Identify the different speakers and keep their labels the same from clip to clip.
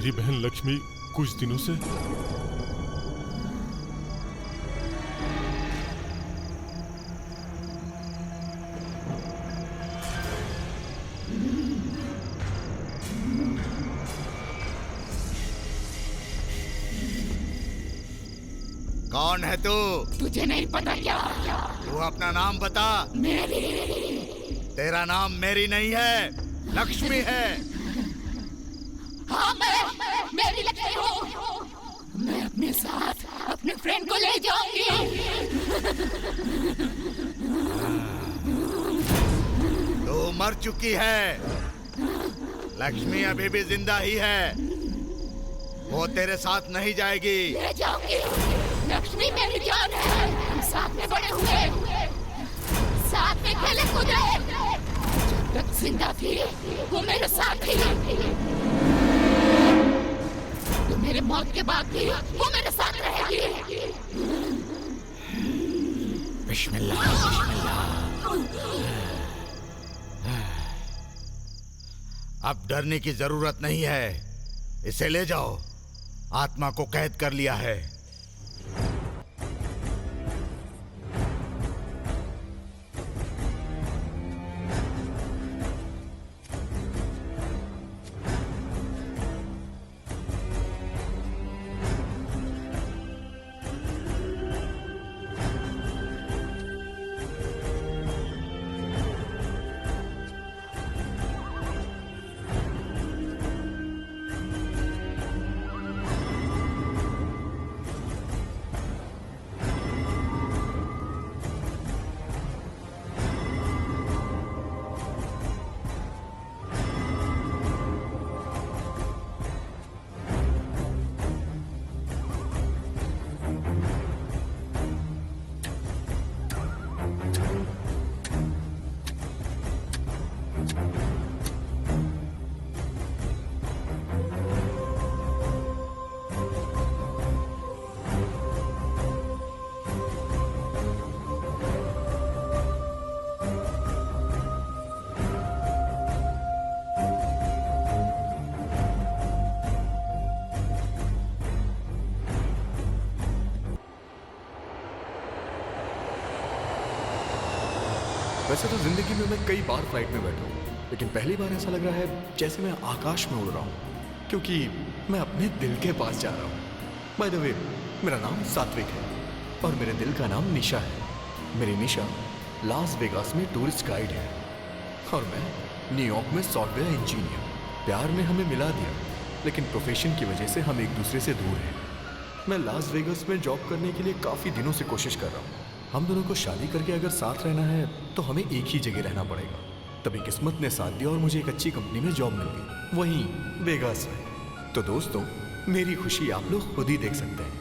Speaker 1: मेरी बहन लक्ष्मी कुछ दिनों से
Speaker 2: कौन है तू?
Speaker 3: तुझे नहीं पता क्या?
Speaker 2: तू अपना नाम बता।
Speaker 3: मेरी।
Speaker 2: तेरा नाम मेरी नहीं है, लक्ष्मी है।
Speaker 3: हाँ, मैं मेरी लक्ष्मी हूँ। मैं अपने साथ अपने फ्रेंड को ले जाऊंगी।
Speaker 2: तू मर चुकी है। लक्ष्मी अभी भी जिंदा ही है। वो तेरे साथ नहीं जाएगी।
Speaker 3: ले जाऊंगी। लक्ष्मी मेरी जान है। हम साथ में बड़े हुए, साथ में खेले कूदे। जब तक जिंदा थी वो मेरे साथ थी, तो मेरे मौत के बाद भी वो मेरे साथ रहेगी।
Speaker 2: बिस्मिल्लाह, बिस्मिल्लाह। अब डरने की जरूरत नहीं है। इसे ले जाओ। आत्मा को कैद कर लिया है।
Speaker 4: वैसे तो जिंदगी में मैं कई बार फ्लाइट में बैठा हूँ, लेकिन पहली बार ऐसा लग रहा है जैसे मैं आकाश में उड़ रहा हूँ, क्योंकि मैं अपने दिल के पास जा रहा हूँ। बाय द वे, मेरा नाम सात्विक है और मेरे दिल का नाम निशा है। मेरी निशा लास वेगास में टूरिस्ट गाइड है और मैं न्यूयॉर्क में सॉफ्टवेयर इंजीनियर। प्यार ने हमें मिला दिया, लेकिन प्रोफेशन की वजह से हम एक दूसरे से दूर हैं। मैं लास वेगास में जॉब करने के लिए काफ़ी दिनों से कोशिश कर रहा हूँ। हम दोनों को शादी करके अगर साथ रहना है तो हमें एक ही जगह रहना पड़ेगा। तभी किस्मत ने साथ दिया और मुझे एक अच्छी कंपनी में जॉब मिल गई, वहीं वेगास में। तो दोस्तों, मेरी खुशी आप लोग खुद ही देख सकते हैं।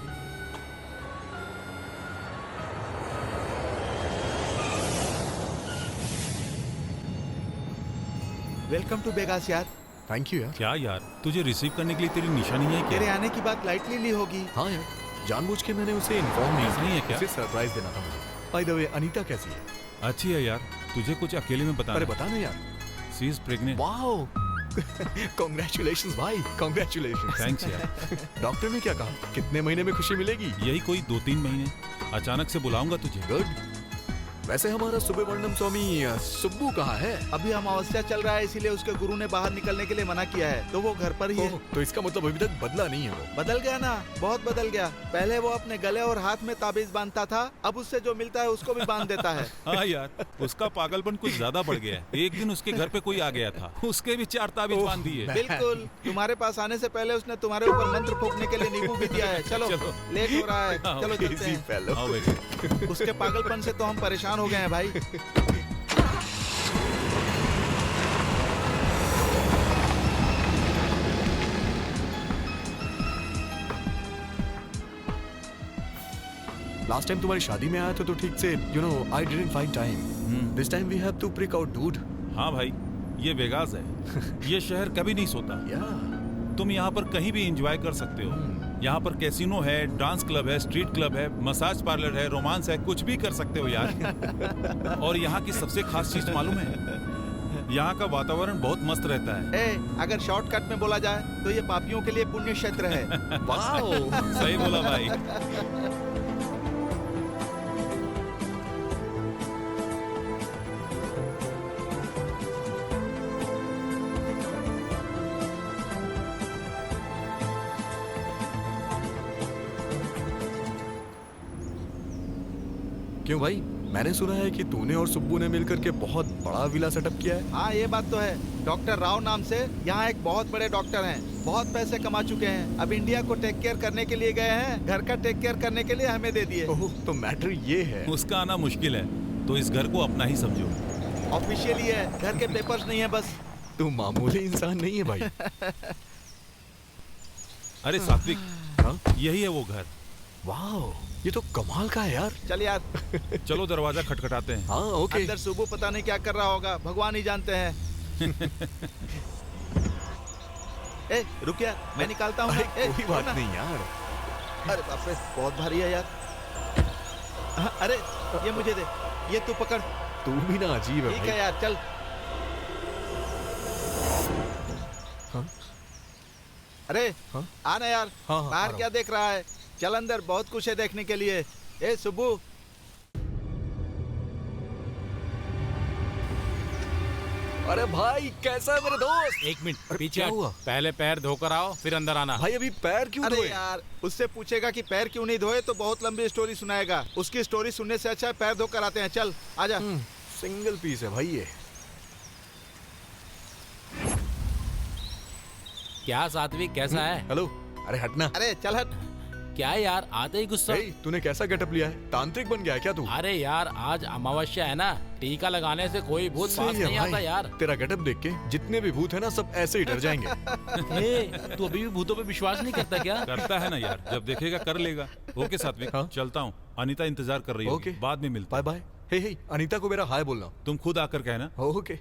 Speaker 5: वेलकम टू वेगास यार।
Speaker 4: थैंक यू यार।
Speaker 1: क्या यार, तुझे रिसीव करने के लिए तेरी निशानी है क्या?
Speaker 5: तेरे आने की बात लाइटली ली होगी।
Speaker 4: हाँ यार, जानबूझ के मैंने उसे इन्फॉर्म
Speaker 1: नहीं है क्या?
Speaker 4: उसे सरप्राइज देना था मुझे। बाय द वे, अनीता कैसी है?
Speaker 1: अच्छी है यार, तुझे कुछ अकेले में बताना।
Speaker 4: अरे बता ना यार।
Speaker 1: She is pregnant.
Speaker 4: Wow, congratulations भाई, कांग्रेचुलेशंस।
Speaker 1: थैंक्स यार।
Speaker 4: डॉक्टर ने क्या कहा, कितने महीने में खुशी मिलेगी?
Speaker 1: यही कोई 2-3 महीने। अचानक से बुलाऊंगा तुझे।
Speaker 4: गुड। वैसे हमारा सुब्रमण्यम स्वामी सुब्बू कहाँ है?
Speaker 5: अभी अमावस्या चल रहा है, इसीलिए उसके गुरु ने बाहर निकलने के लिए मना किया है, तो वो घर पर ही है।
Speaker 4: तो इसका मतलब अभी तक बदला नहीं है वो?
Speaker 5: बदल गया ना, बहुत बदल गया। पहले वो अपने गले और हाथ में ताबीज बांधता था, अब उससे जो मिलता है उसको भी बांध देता है।
Speaker 1: हाँ यार, उसका पागलपन कुछ ज्यादा बढ़ गया है। एक दिन उसके घर पे कोई आ गया था, उसके भी 4 ताबीज बांध दिए।
Speaker 5: बिल्कुल, तुम्हारे पास आने से पहले उसने तुम्हारे ऊपर मंत्र फूंकने के लिए नींबू भी दिया है। चलो लेट हो रहा है, चलो चलते हैं।
Speaker 1: आओ बेटे।
Speaker 5: उसके पागलपन से तो हम परेशान हो गए हैं भाई।
Speaker 4: लास्ट टाइम तुम्हारी शादी में आया था तो ठीक से, you know, I didn't find time. This time we have to prick out dude.
Speaker 1: हाँ भाई, ये वेगास है। ये शहर कभी नहीं सोता। तुम यहाँ पर कहीं भी एंजॉय कर सकते हो। यहाँ पर कैसीनो है, डांस क्लब है, स्ट्रीट क्लब है, मसाज पार्लर है, रोमांस है, कुछ भी कर सकते हो यार। और यहाँ की सबसे खास चीज मालूम है, यहाँ का वातावरण बहुत मस्त रहता है।
Speaker 5: अगर शॉर्टकट में बोला जाए तो ये पापियों के लिए पुण्य क्षेत्र है।
Speaker 4: वाओ
Speaker 1: सही बोला भाई।
Speaker 4: क्यों भाई, मैंने सुना है कि तूने और सुब्बू ने मिलकर के बहुत बड़ा विला सेटअप किया है।
Speaker 5: हाँ ये बात तो है। डॉक्टर राव नाम से यहाँ एक बहुत बड़े डॉक्टर हैं, बहुत पैसे कमा चुके हैं। अब इंडिया को टेक केयर करने के लिए गए हैं, घर का टेक केयर करने के लिए हमें दे दिए।
Speaker 4: ओह, तो मैटर ये है।
Speaker 1: उसका आना मुश्किल है, तो इस घर को अपना ही समझो।
Speaker 5: ऑफिशियली है, घर के पेपर्स नहीं है बस।
Speaker 4: तू मामूली इंसान नहीं है भाई।
Speaker 1: अरे सात्विक,
Speaker 4: हाँ?
Speaker 1: यही है वो घर।
Speaker 4: वाओ, ये तो कमाल का है यार।
Speaker 5: चल यार
Speaker 1: चलो दरवाजा खटखटाते हैं।
Speaker 4: हाँ ओके।
Speaker 5: अंदर सुबह पता नहीं क्या कर रहा होगा, भगवान ही जानते हैं। रुक यार, मैं निकालता हूँ।
Speaker 4: कोई बात नहीं यार।
Speaker 5: अरे बाप रे, बहुत भारी है यार। अरे ये मुझे दे, ये तू पकड़।
Speaker 4: तू भी ना अजीब है
Speaker 5: ठीक
Speaker 4: भाई।
Speaker 5: है यार, चल।
Speaker 4: हाँ?
Speaker 5: अरे
Speaker 4: हाँ?
Speaker 5: आना यार।
Speaker 4: हाँ, हाँ, आ
Speaker 5: बाहर
Speaker 4: रहा
Speaker 5: क्या देख रहा है? चल अंदर, बहुत कुछ है देखने के लिए। ए सुब्बू,
Speaker 4: अरे भाई कैसा है मेरे दोस्त?
Speaker 6: एक मिनट
Speaker 4: अरे,
Speaker 6: पीछे
Speaker 4: क्या
Speaker 6: हट।
Speaker 4: हुआ?
Speaker 6: पहले पैर धोकर आओ फिर अंदर आना।
Speaker 4: भाई अभी पैर क्यों
Speaker 5: अरे
Speaker 4: धोए?
Speaker 5: यार उससे पूछेगा कि पैर क्यों नहीं धोए तो बहुत लंबी स्टोरी सुनाएगा। उसकी स्टोरी सुनने से अच्छा है पैर धोकर आते हैं। चल आजा।
Speaker 4: सिंगल पीस है भाई ये।
Speaker 6: क्या सात्विक, कैसा है?
Speaker 4: हेलो, अरे हटना।
Speaker 5: अरे चल हट।
Speaker 6: क्या यार, आते ही गुस्सा।
Speaker 4: हे, तूने कैसा गेटअप लिया है? तांत्रिक बन गया है क्या तू?
Speaker 6: अरे यार आज अमावस्या है ना, टीका लगाने से कोई भूत
Speaker 4: सही
Speaker 6: पास
Speaker 4: है
Speaker 6: नहीं
Speaker 4: भाई।
Speaker 6: आता यार।
Speaker 4: तेरा गेटअप देख के जितने भी भूत है ना सब ऐसे ही डर जाएंगे।
Speaker 6: ए, तू अभी भी भूतों पे विश्वास नहीं करता क्या?
Speaker 1: करता है ना यार, जब देखेगा कर लेगा। ओके सात्विक,
Speaker 4: हाँ?
Speaker 1: चलता हूँ। अनीता इंतजार कर रही
Speaker 4: ओके।
Speaker 1: है, बाद में मिलते
Speaker 4: बाय
Speaker 1: हैं।
Speaker 4: बाय। हे अनीता को मेरा हाय बोलना।
Speaker 1: तुम खुद आकर कहना।
Speaker 4: ओके।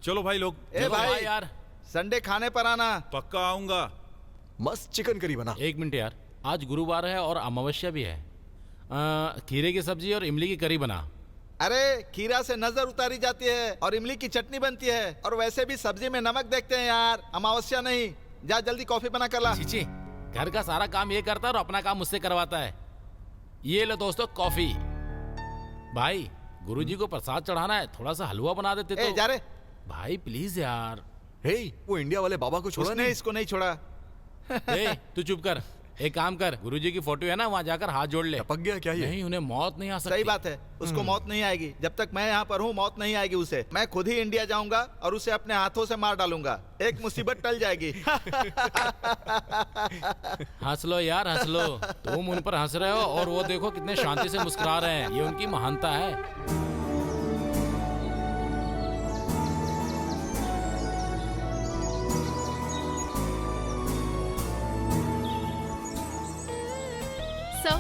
Speaker 1: चलो भाई लोग,
Speaker 5: ए
Speaker 6: चलो
Speaker 5: भाई
Speaker 6: यार।
Speaker 5: संडे खाने पर आना।
Speaker 1: पक्का आऊंगा।
Speaker 4: मस्त चिकन करी बना।
Speaker 6: एक मिनट यार, आज गुरुवार है और अमावस्या भी है। खीरे की सब्जी और इमली की करी बना।
Speaker 5: अरे खीरा से नजर उतारी जाती है और इमली की चटनी बनती है, और वैसे भी सब्जी में नमक देखते हैं यार, अमावस्या नहीं। जा जल्दी कॉफी बना कर ला।
Speaker 6: चीची, घर का सारा काम ये करता है और अपना काम मुझसे करवाता है। ये लो दोस्तों कॉफी। भाई गुरुजी को प्रसाद चढ़ाना है, थोड़ा सा हलवा बना देते
Speaker 5: ए
Speaker 6: तो।
Speaker 5: जा रे।
Speaker 6: भाई प्लीज यार।
Speaker 4: हे वो इंडिया वाले बाबा को छोड़ा
Speaker 5: उसने
Speaker 4: नहीं।
Speaker 5: इसको नहीं छोड़ा।
Speaker 6: ए, तू चुप कर। एक काम कर, गुरुजी की फोटो है ना, वहाँ जाकर हाथ जोड़ ले।
Speaker 4: टपक गया क्या ये?
Speaker 6: नहीं, उन्हें मौत नहीं आ सकती।
Speaker 5: सही बात है, उसको मौत नहीं आएगी। जब तक मैं यहाँ पर हूँ मौत नहीं आएगी उसे। मैं खुद ही इंडिया जाऊंगा और उसे अपने हाथों से मार डालूंगा। एक मुसीबत टल जाएगी।
Speaker 6: हंस लो यार हंस लो। तुम उन पर हंस रहे हो और वो देखो कितने शांति से मुस्कुरा रहे हैं। ये उनकी महानता है।
Speaker 7: So,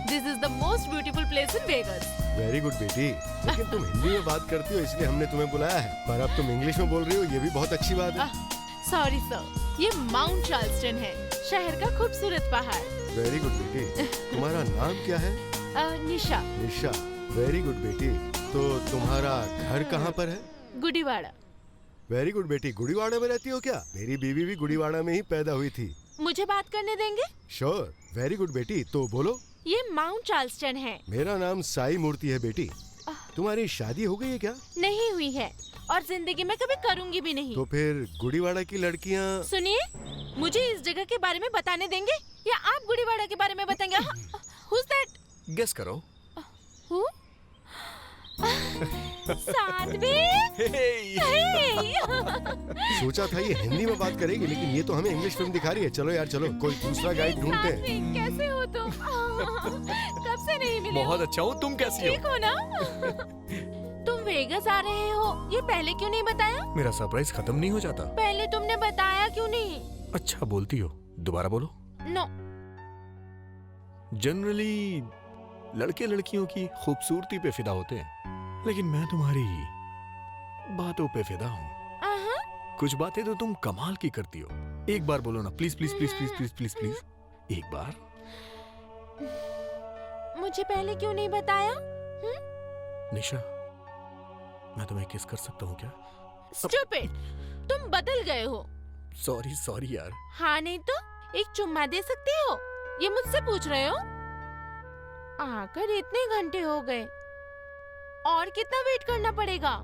Speaker 7: this is the most beautiful place in Vegas.
Speaker 8: Very good बेटी, लेकिन तुम हिंदी में बात करती हो इसलिए हमने तुम्हें बुलाया है, पर अब तुम इंग्लिश में बोल रही हो, ये भी बहुत अच्छी बात है।
Speaker 7: सॉरी सर, ये माउंट चार्ल्सटन है, शहर का खूबसूरत पहाड़।
Speaker 8: वेरी गुड बेटी, तुम्हारा नाम क्या है?
Speaker 7: निशा।
Speaker 8: निशा, वेरी गुड बेटी। तो तुम्हारा घर कहाँ पर है?
Speaker 7: गुडीवाड़ा।
Speaker 8: वेरी गुड बेटी, गुड़ीवाड़ा में रहती हो क्या? मेरी बीवी भी गुड़ीवाड़ा में ही पैदा हुई थी।
Speaker 7: मुझे बात करने देंगे?
Speaker 8: श्योर, वेरी गुड बेटी, तो बोलो।
Speaker 7: ये माउंट चार्ल्सटन है।
Speaker 8: मेरा नाम साई मूर्ति है बेटी। तुम्हारी शादी हो गई है क्या?
Speaker 7: नहीं हुई है और जिंदगी में कभी करूंगी भी नहीं।
Speaker 8: तो फिर गुड़ीवाड़ा की लड़कियाँ।
Speaker 7: सुनिए, मुझे इस जगह के बारे में बताने देंगे या आप गुड़ीवाड़ा के बारे में बताएंगे? Who's that?
Speaker 4: गेस करो।
Speaker 7: Who? सात्विक। Hey!
Speaker 8: सोचा था ये हिंदी में बात करेगी, लेकिन ये तो हमें इंग्लिश फिल्म दिखा रही है। चलो यार चलो, कोई दूसरा गाइड ढूंढते हैं।
Speaker 7: सात्विक, कैसे हो तुम? कब से नहीं मिले?
Speaker 4: बहुत अच्छा हूँ, तुम कैसी
Speaker 7: ठीक
Speaker 4: हो?
Speaker 7: हो ना? तुम वेगस आ रहे हो, ये पहले क्यों नहीं बताया?
Speaker 4: मेरा सरप्राइज खत्म नहीं हो जाता।
Speaker 7: पहले तुमने बताया क्यों नहीं?
Speaker 4: अच्छा बोलती हो, दोबारा बोलो।
Speaker 7: नो।
Speaker 4: जनरली लड़के लड़कियों की खूबसूरती पे फिदा होते हैं, लेकिन मैं तुम्हारी बातों पे फिदा हूँ। कुछ बातें तो तुम कमाल की करती हो। एक बार बोलो ना, please please please please please please please एक बार।
Speaker 7: मुझे पहले क्यों नहीं बताया?
Speaker 4: निशा, मैं तुम्हें किस कर सकता हूँ क्या?
Speaker 7: स्टूपिड, तुम बदल गए हो।
Speaker 4: सॉरी सॉरी यार।
Speaker 7: हाँ नहीं तो एक चुम्मा दे सकते हो, ये मुझसे पूछ रहे हो? आकर इतने घंटे हो गए, और कितना वेट करना पड़ेगा?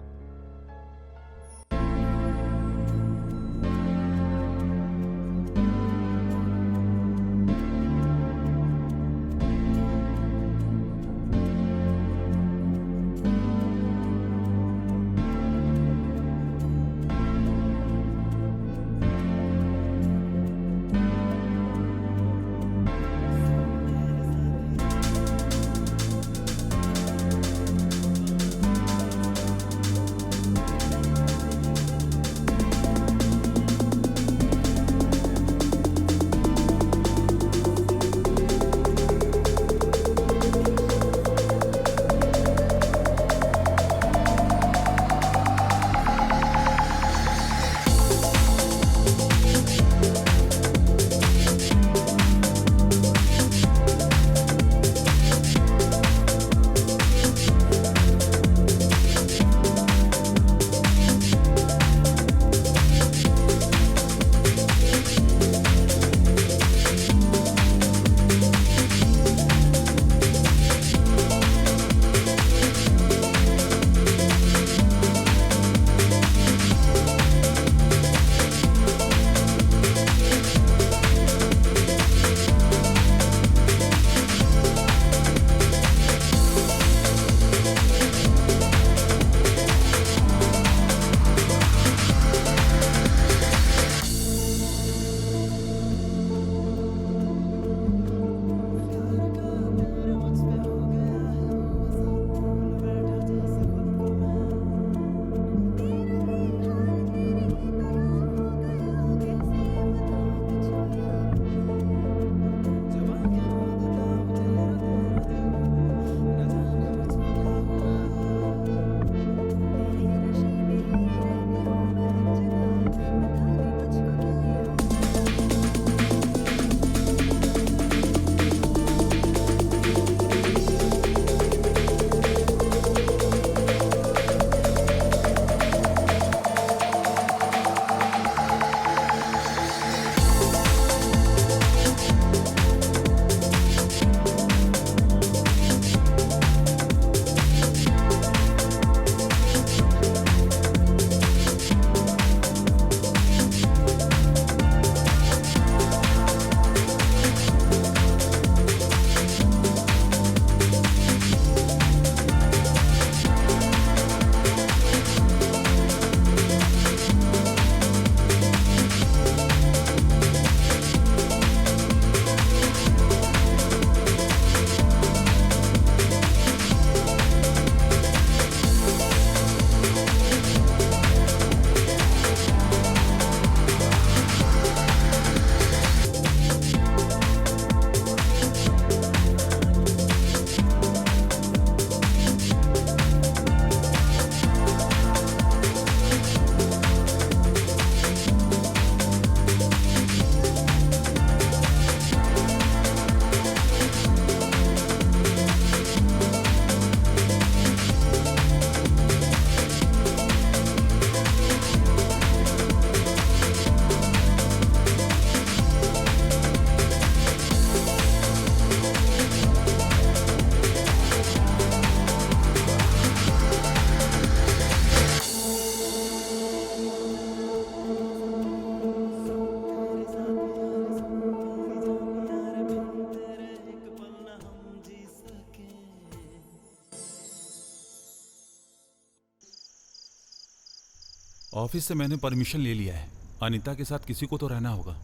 Speaker 1: ऑफिस से मैंने परमिशन ले लिया है। अनीता के साथ किसी को तो रहना होगा,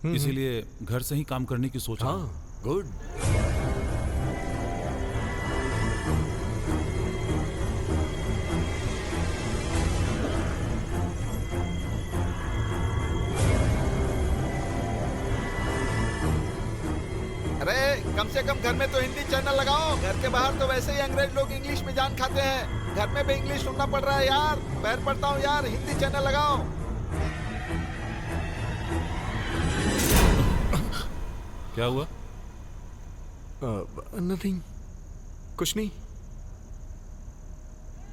Speaker 1: इसीलिए घर से ही काम करने की सोच रहा हूं।
Speaker 4: गुड।
Speaker 5: अरे कम से कम घर में तो हिंदी चैनल लगाओ। घर के बाहर तो वैसे ही अंग्रेज लोग इंग्लिश में जान खाते हैं, घर में भी इंग्लिश सुनना पड़ रहा है यार। पैर पड़ता हूँ यार, हिंदी चैनल लगाओ।
Speaker 1: क्या हुआ?
Speaker 4: नथिंग, कुछ नहीं।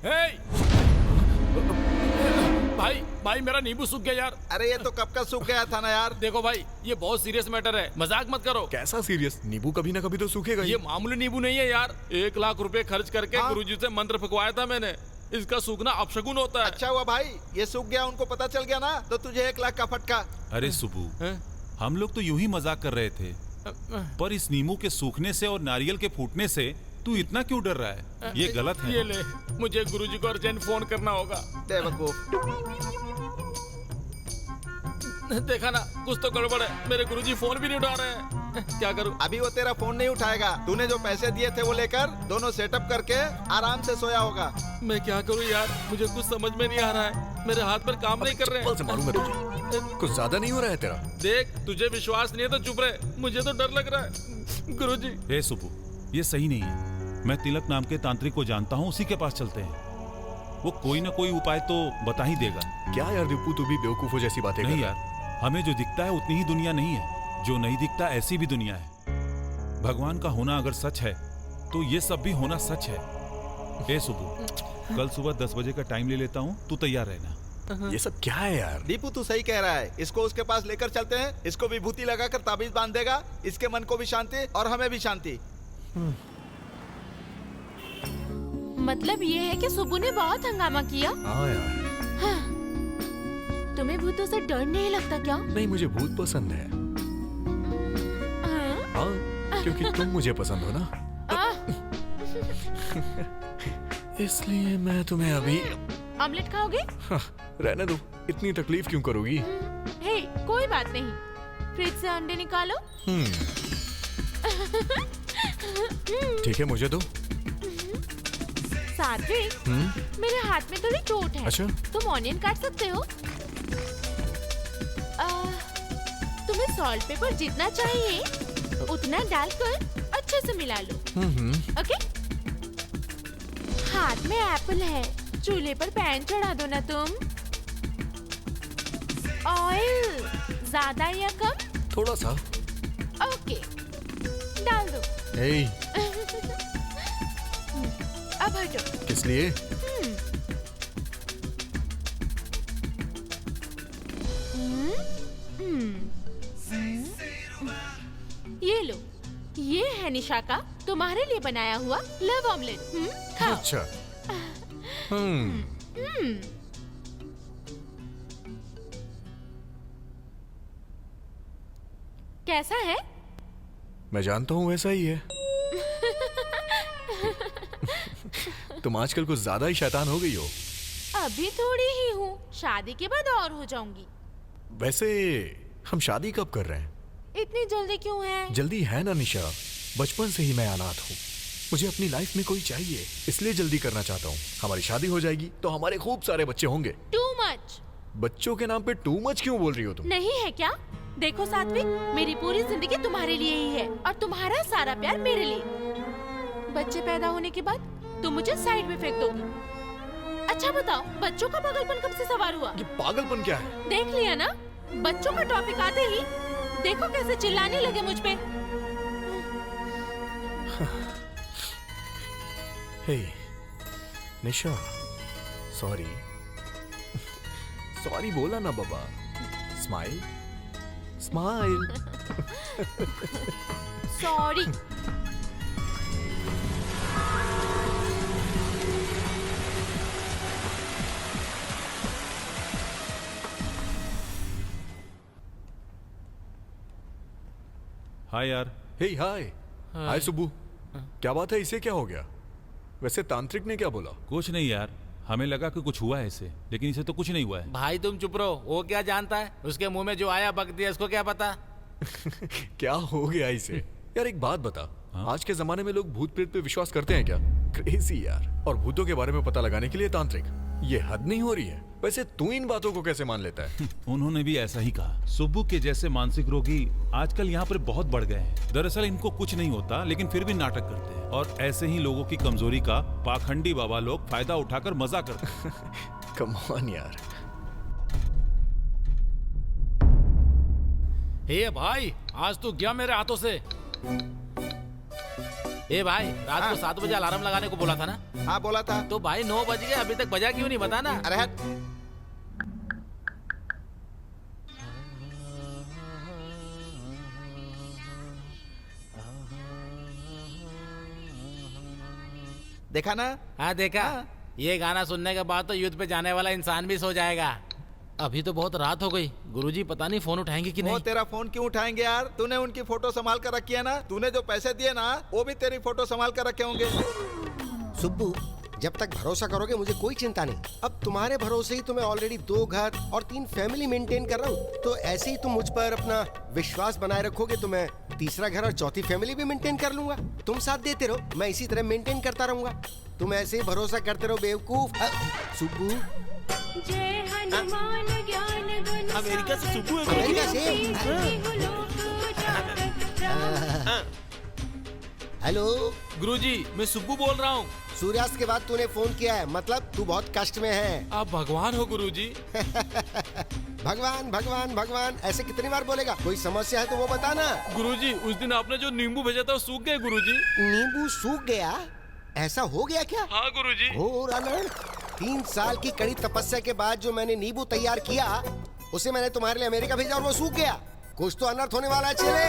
Speaker 6: Hey! भाई मेरा नींबू सूख गया यार।
Speaker 5: अरे ये तो कब का सूख गया था ना यार।
Speaker 6: देखो भाई, ये बहुत सीरियस मैटर है, मजाक मत करो।
Speaker 4: कैसा सीरियस? नींबू कभी ना कभी तो सूखेगा ही।
Speaker 6: ये मामूली नींबू नहीं है यार, 1 लाख रुपए खर्च करके
Speaker 5: हाँ?
Speaker 6: गुरुजी से मंत्र फुकवाया था मैंने। इसका सूखना अपशगुन होता है।
Speaker 5: अच्छा हुआ भाई, ये सूख गया, उनको पता चल गया ना, तो तुझे 1 लाख का फटका।
Speaker 1: अरे सुबू,
Speaker 6: हैं?
Speaker 1: हम लोग तो यूं ही मजाक कर रहे थे, पर इस नींबू के सूखने से और नारियल के फूटने से तू इतना क्यों डर रहा है? ये गलत है।
Speaker 6: ये ले, मुझे गुरुजी को अर्जेंट फोन करना होगा।
Speaker 5: बेवकूफ।
Speaker 6: देखा ना, कुछ तो गड़बड़ है। मेरे गुरुजी फोन भी नहीं उठा रहे हैं। क्या करूं?
Speaker 5: अभी वो तेरा फोन नहीं उठाएगा। तूने जो पैसे दिए थे वो लेकर दोनों सेटअप करके आराम से सोया होगा।
Speaker 6: मैं क्या करूं यार, मुझे कुछ समझ में नहीं आ रहा है। मेरे हाथ पर काम नहीं कर रहे
Speaker 4: चप्पल से मारूंगा तुझे। कुछ ज्यादा नहीं हो रहा है तेरा?
Speaker 6: देख, तुझे विश्वास नहीं है तो चुप रहे, मुझे तो डर लग रहा है। गुरुजी,
Speaker 1: हे सुबू, ये सही नहीं है। मैं तिलक नाम के तांत्रिक को जानता हूँ, उसी के पास चलते हैं। वो कोई ना कोई उपाय तो बता ही देगा।
Speaker 4: क्या यार दीपू, तू भी बेवकूफों जैसी बातें कर
Speaker 1: नहीं
Speaker 4: रहा है।
Speaker 1: यार, हमें जो दिखता है उतनी ही दुनिया नहीं है। जो नहीं दिखता ऐसी भी दुनिया है। भगवान का होना अगर सच है तो ये सब भी होना सच है। हे सुबू, कल सुबह 10 बजे का टाइम ले लेता हूँ, तू तैयार रहना।
Speaker 4: ये सब क्या है यार?
Speaker 5: दीपू तू सही कह रहा है, इसको उसके पास लेकर चलते हैं। इसको विभूति लगाकर ताबीज बांध देगा, इसके मन को भी शांति और हमें भी शांति।
Speaker 7: मतलब ये है कि सुबू ने बहुत हंगामा किया।
Speaker 4: हाँ यार।
Speaker 7: तुम्हें भूतों से डर नहीं लगता क्या?
Speaker 4: नहीं, मुझे भूत पसंद है।
Speaker 7: हाँ?
Speaker 4: हाँ, क्योंकि तुम मुझे पसंद हो ना। इसलिए मैं तुम्हें अभी
Speaker 7: ऑमलेट खाओगे?
Speaker 4: हाँ, रहने दो, इतनी तकलीफ क्यों करोगी?
Speaker 7: हे, कोई बात नहीं, फ्रिज से अंडे निकालो।
Speaker 4: ठीक है, मुझे दो।
Speaker 7: सात्विक, मेरे हाथ में थोड़ी चोट है।
Speaker 4: अच्छा?
Speaker 7: तुम ऑनियन काट सकते हो? तुम्हें सॉल्ट पेपर जितना चाहिए उतना डालकर अच्छे से मिला लो। ओके? हाथ में एप्पल है, चूल्हे पर पैन चढ़ा दो ना तुम। ऑयल ज्यादा या कम?
Speaker 4: थोड़ा सा।
Speaker 7: ओके, डाल दो।
Speaker 4: ए,
Speaker 7: अब हटो।
Speaker 4: किस लिए?
Speaker 7: ये लो, ये है निशा का तुम्हारे लिए बनाया हुआ लव ऑमलेट। खाओ।
Speaker 4: अच्छा।
Speaker 7: कैसा है?
Speaker 4: मैं जानता हूँ वैसा ही है। तुम आजकल कुछ ज्यादा ही शैतान हो गई हो।
Speaker 7: अभी थोड़ी ही हूँ, शादी के बाद और हो जाऊंगी।
Speaker 4: वैसे हम शादी कब कर रहे हैं?
Speaker 7: इतनी जल्दी क्यों है?
Speaker 4: जल्दी है ना निशा, बचपन से ही मैं अनाथ हूँ। मुझे अपनी लाइफ में कोई चाहिए, इसलिए जल्दी करना चाहता हूँ। हमारी शादी हो जाएगी तो हमारे खूब सारे बच्चे होंगे।
Speaker 7: Too much.
Speaker 4: बच्चों के नाम पे टू मच क्यों बोल रही हो तुम?
Speaker 7: नहीं है क्या? देखो सात्विक, मेरी पूरी जिंदगी तुम्हारे लिए ही है और तुम्हारा सारा प्यार मेरे लिए। बच्चे पैदा होने के बाद तुम मुझे साइड में फेंक दोगी। अच्छा बताओ, बच्चों का पागलपन कब से सवार हुआ?
Speaker 4: ये पागलपन क्या है?
Speaker 7: देख लिया ना, बच्चों का टॉपिक आते ही देखो कैसे चिल्लाने लगे मुझ पे।
Speaker 4: हे निशा, सॉरी। सॉरी बोला ना बाबा। Smile smile.
Speaker 7: सॉरी।
Speaker 1: हाय यार।
Speaker 4: हे हाय। हाय सुबू। क्या बात है, इसे क्या हो गया? वैसे तांत्रिक ने क्या बोला?
Speaker 1: कुछ नहीं यार, हमें लगा कि कुछ हुआ है इसे, लेकिन इसे तो कुछ नहीं हुआ है।
Speaker 6: भाई तुम चुप रहो, वो क्या जानता है? उसके मुंह में जो आया बक दिया, इसको क्या पता?
Speaker 4: क्या हो गया इसे? यार एक बात बता, आज के जमाने में लोग भूत प्रेत पे विश्वास करते हैं क्या? क्रेजी यार। और भूतों के बारे में पता लगाने के लिए तांत्रिक, ये हद नहीं हो रही है? वैसे तू इन बातों को कैसे मान लेता है?
Speaker 1: उन्होंने भी ऐसा ही कहा। सुब्बू के जैसे मानसिक रोगी आजकल यहाँ पर बहुत बढ़ गए हैं। दरअसल इनको कुछ नहीं होता, लेकिन फिर भी नाटक करते हैं, और ऐसे ही लोगों की कमजोरी का पाखंडी बाबा लोग फायदा उठाकर मजा करते हैं।
Speaker 4: कम ऑन यार।
Speaker 6: हे भाई, आज तू गया मेरे हाथों से। ए भाई, रात को 7 बजे अलार्म लगाने को बोला था ना?
Speaker 5: हाँ बोला था।
Speaker 6: तो भाई 9 बज गए, अभी तक बजा क्यों नहीं, बता ना।
Speaker 5: अरे हट। देखा ना?
Speaker 6: हाँ देखा।
Speaker 5: हाँ।
Speaker 6: ये गाना सुनने के बाद तो युद्ध पे जाने वाला इंसान भी सो जाएगा। अभी तो बहुत रात हो गई, गुरुजी पता नहीं फोन उठाएंगे कि
Speaker 5: वो
Speaker 6: नहीं।
Speaker 5: तेरा फोन क्यों उठाएंगे यार? तूने उनकी फोटो संभाल कर रखी है ना? तूने जो पैसे दिए ना, वो भी तेरी फोटो संभाल कर रखे होंगे।
Speaker 8: सुब्बू, जब तक भरोसा करोगे मुझे कोई चिंता नहीं। अब तुम्हारे भरोसे ही तो मैं ऑलरेडी 2 घर और 3 फैमिली मेंटेन कर रहा हूँ, तो ऐसे ही तुम मुझ पर अपना विश्वास बनाए रखोगे तो मैं 3रा घर और 4थी फैमिली भी मेंटेन कर लूंगा। तुम साथ देते रहो, मैं इसी तरह मेंटेन करता रहूंगा। तुम ऐसे ही भरोसा करते रहो बेवकूफ। सुब्बू,
Speaker 9: अमेरिका से सुब्बू है
Speaker 8: अमेरिका से? हेलो
Speaker 6: गुरुजी, मैं सुब्बू बोल रहा हूँ।
Speaker 8: सूर्यास्त के बाद तूने फोन किया है, मतलब तू बहुत कष्ट में है।
Speaker 6: आप भगवान हो गुरुजी।
Speaker 8: भगवान भगवान भगवान ऐसे कितनी बार बोलेगा? कोई समस्या है तो वो बताना।
Speaker 6: गुरुजी, उस दिन आपने जो नींबू भेजा था वो सूख गए गुरुजी।
Speaker 8: नींबू सूख गया? ऐसा हो गया क्या?
Speaker 6: हाँ गुरुजी।
Speaker 8: घोर अनर्थ। 3 साल की कड़ी तपस्या के बाद जो मैंने नींबू तैयार किया, उसे मैंने तुम्हारे लिए अमेरिका भेजा और वो सूख गया। कुछ तो अनर्थ होने वाला है। चले।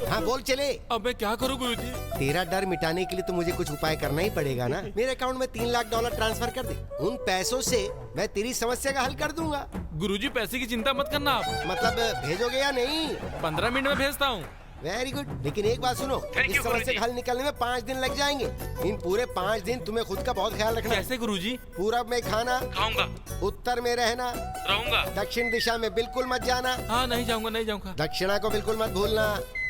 Speaker 8: हाँ बोल चले।
Speaker 6: अब मैं क्या करूँ गुरुजी?
Speaker 8: तेरा डर मिटाने के लिए तो मुझे कुछ उपाय करना ही पड़ेगा ना। मेरे अकाउंट में $3 लाख ट्रांसफर कर दे। उन पैसों से मैं तेरी समस्या का हल कर दूंगा।
Speaker 6: गुरुजी, पैसे की चिंता मत करना आप।
Speaker 8: मतलब भेजोगे या नहीं?
Speaker 6: 15 मिनट में भेजता हूँ।
Speaker 8: Very good. लेकिन एक बात सुनो, इस समस्या का हल निकलने में 5 दिन लग जाएंगे। इन पूरे 5 दिन तुम्हें खुद का बहुत ख्याल रखना है।
Speaker 6: कैसे गुरुजी?
Speaker 8: पूरब में खाना,
Speaker 6: खाऊंगा,
Speaker 8: उत्तर में रहना,
Speaker 6: रहूंगा,
Speaker 8: दक्षिण दिशा में बिल्कुल मत जाना।
Speaker 6: हाँ नहीं जाऊंगा, नहीं जाऊंगा।
Speaker 8: दक्षिणा को बिल्कुल मत भूलना।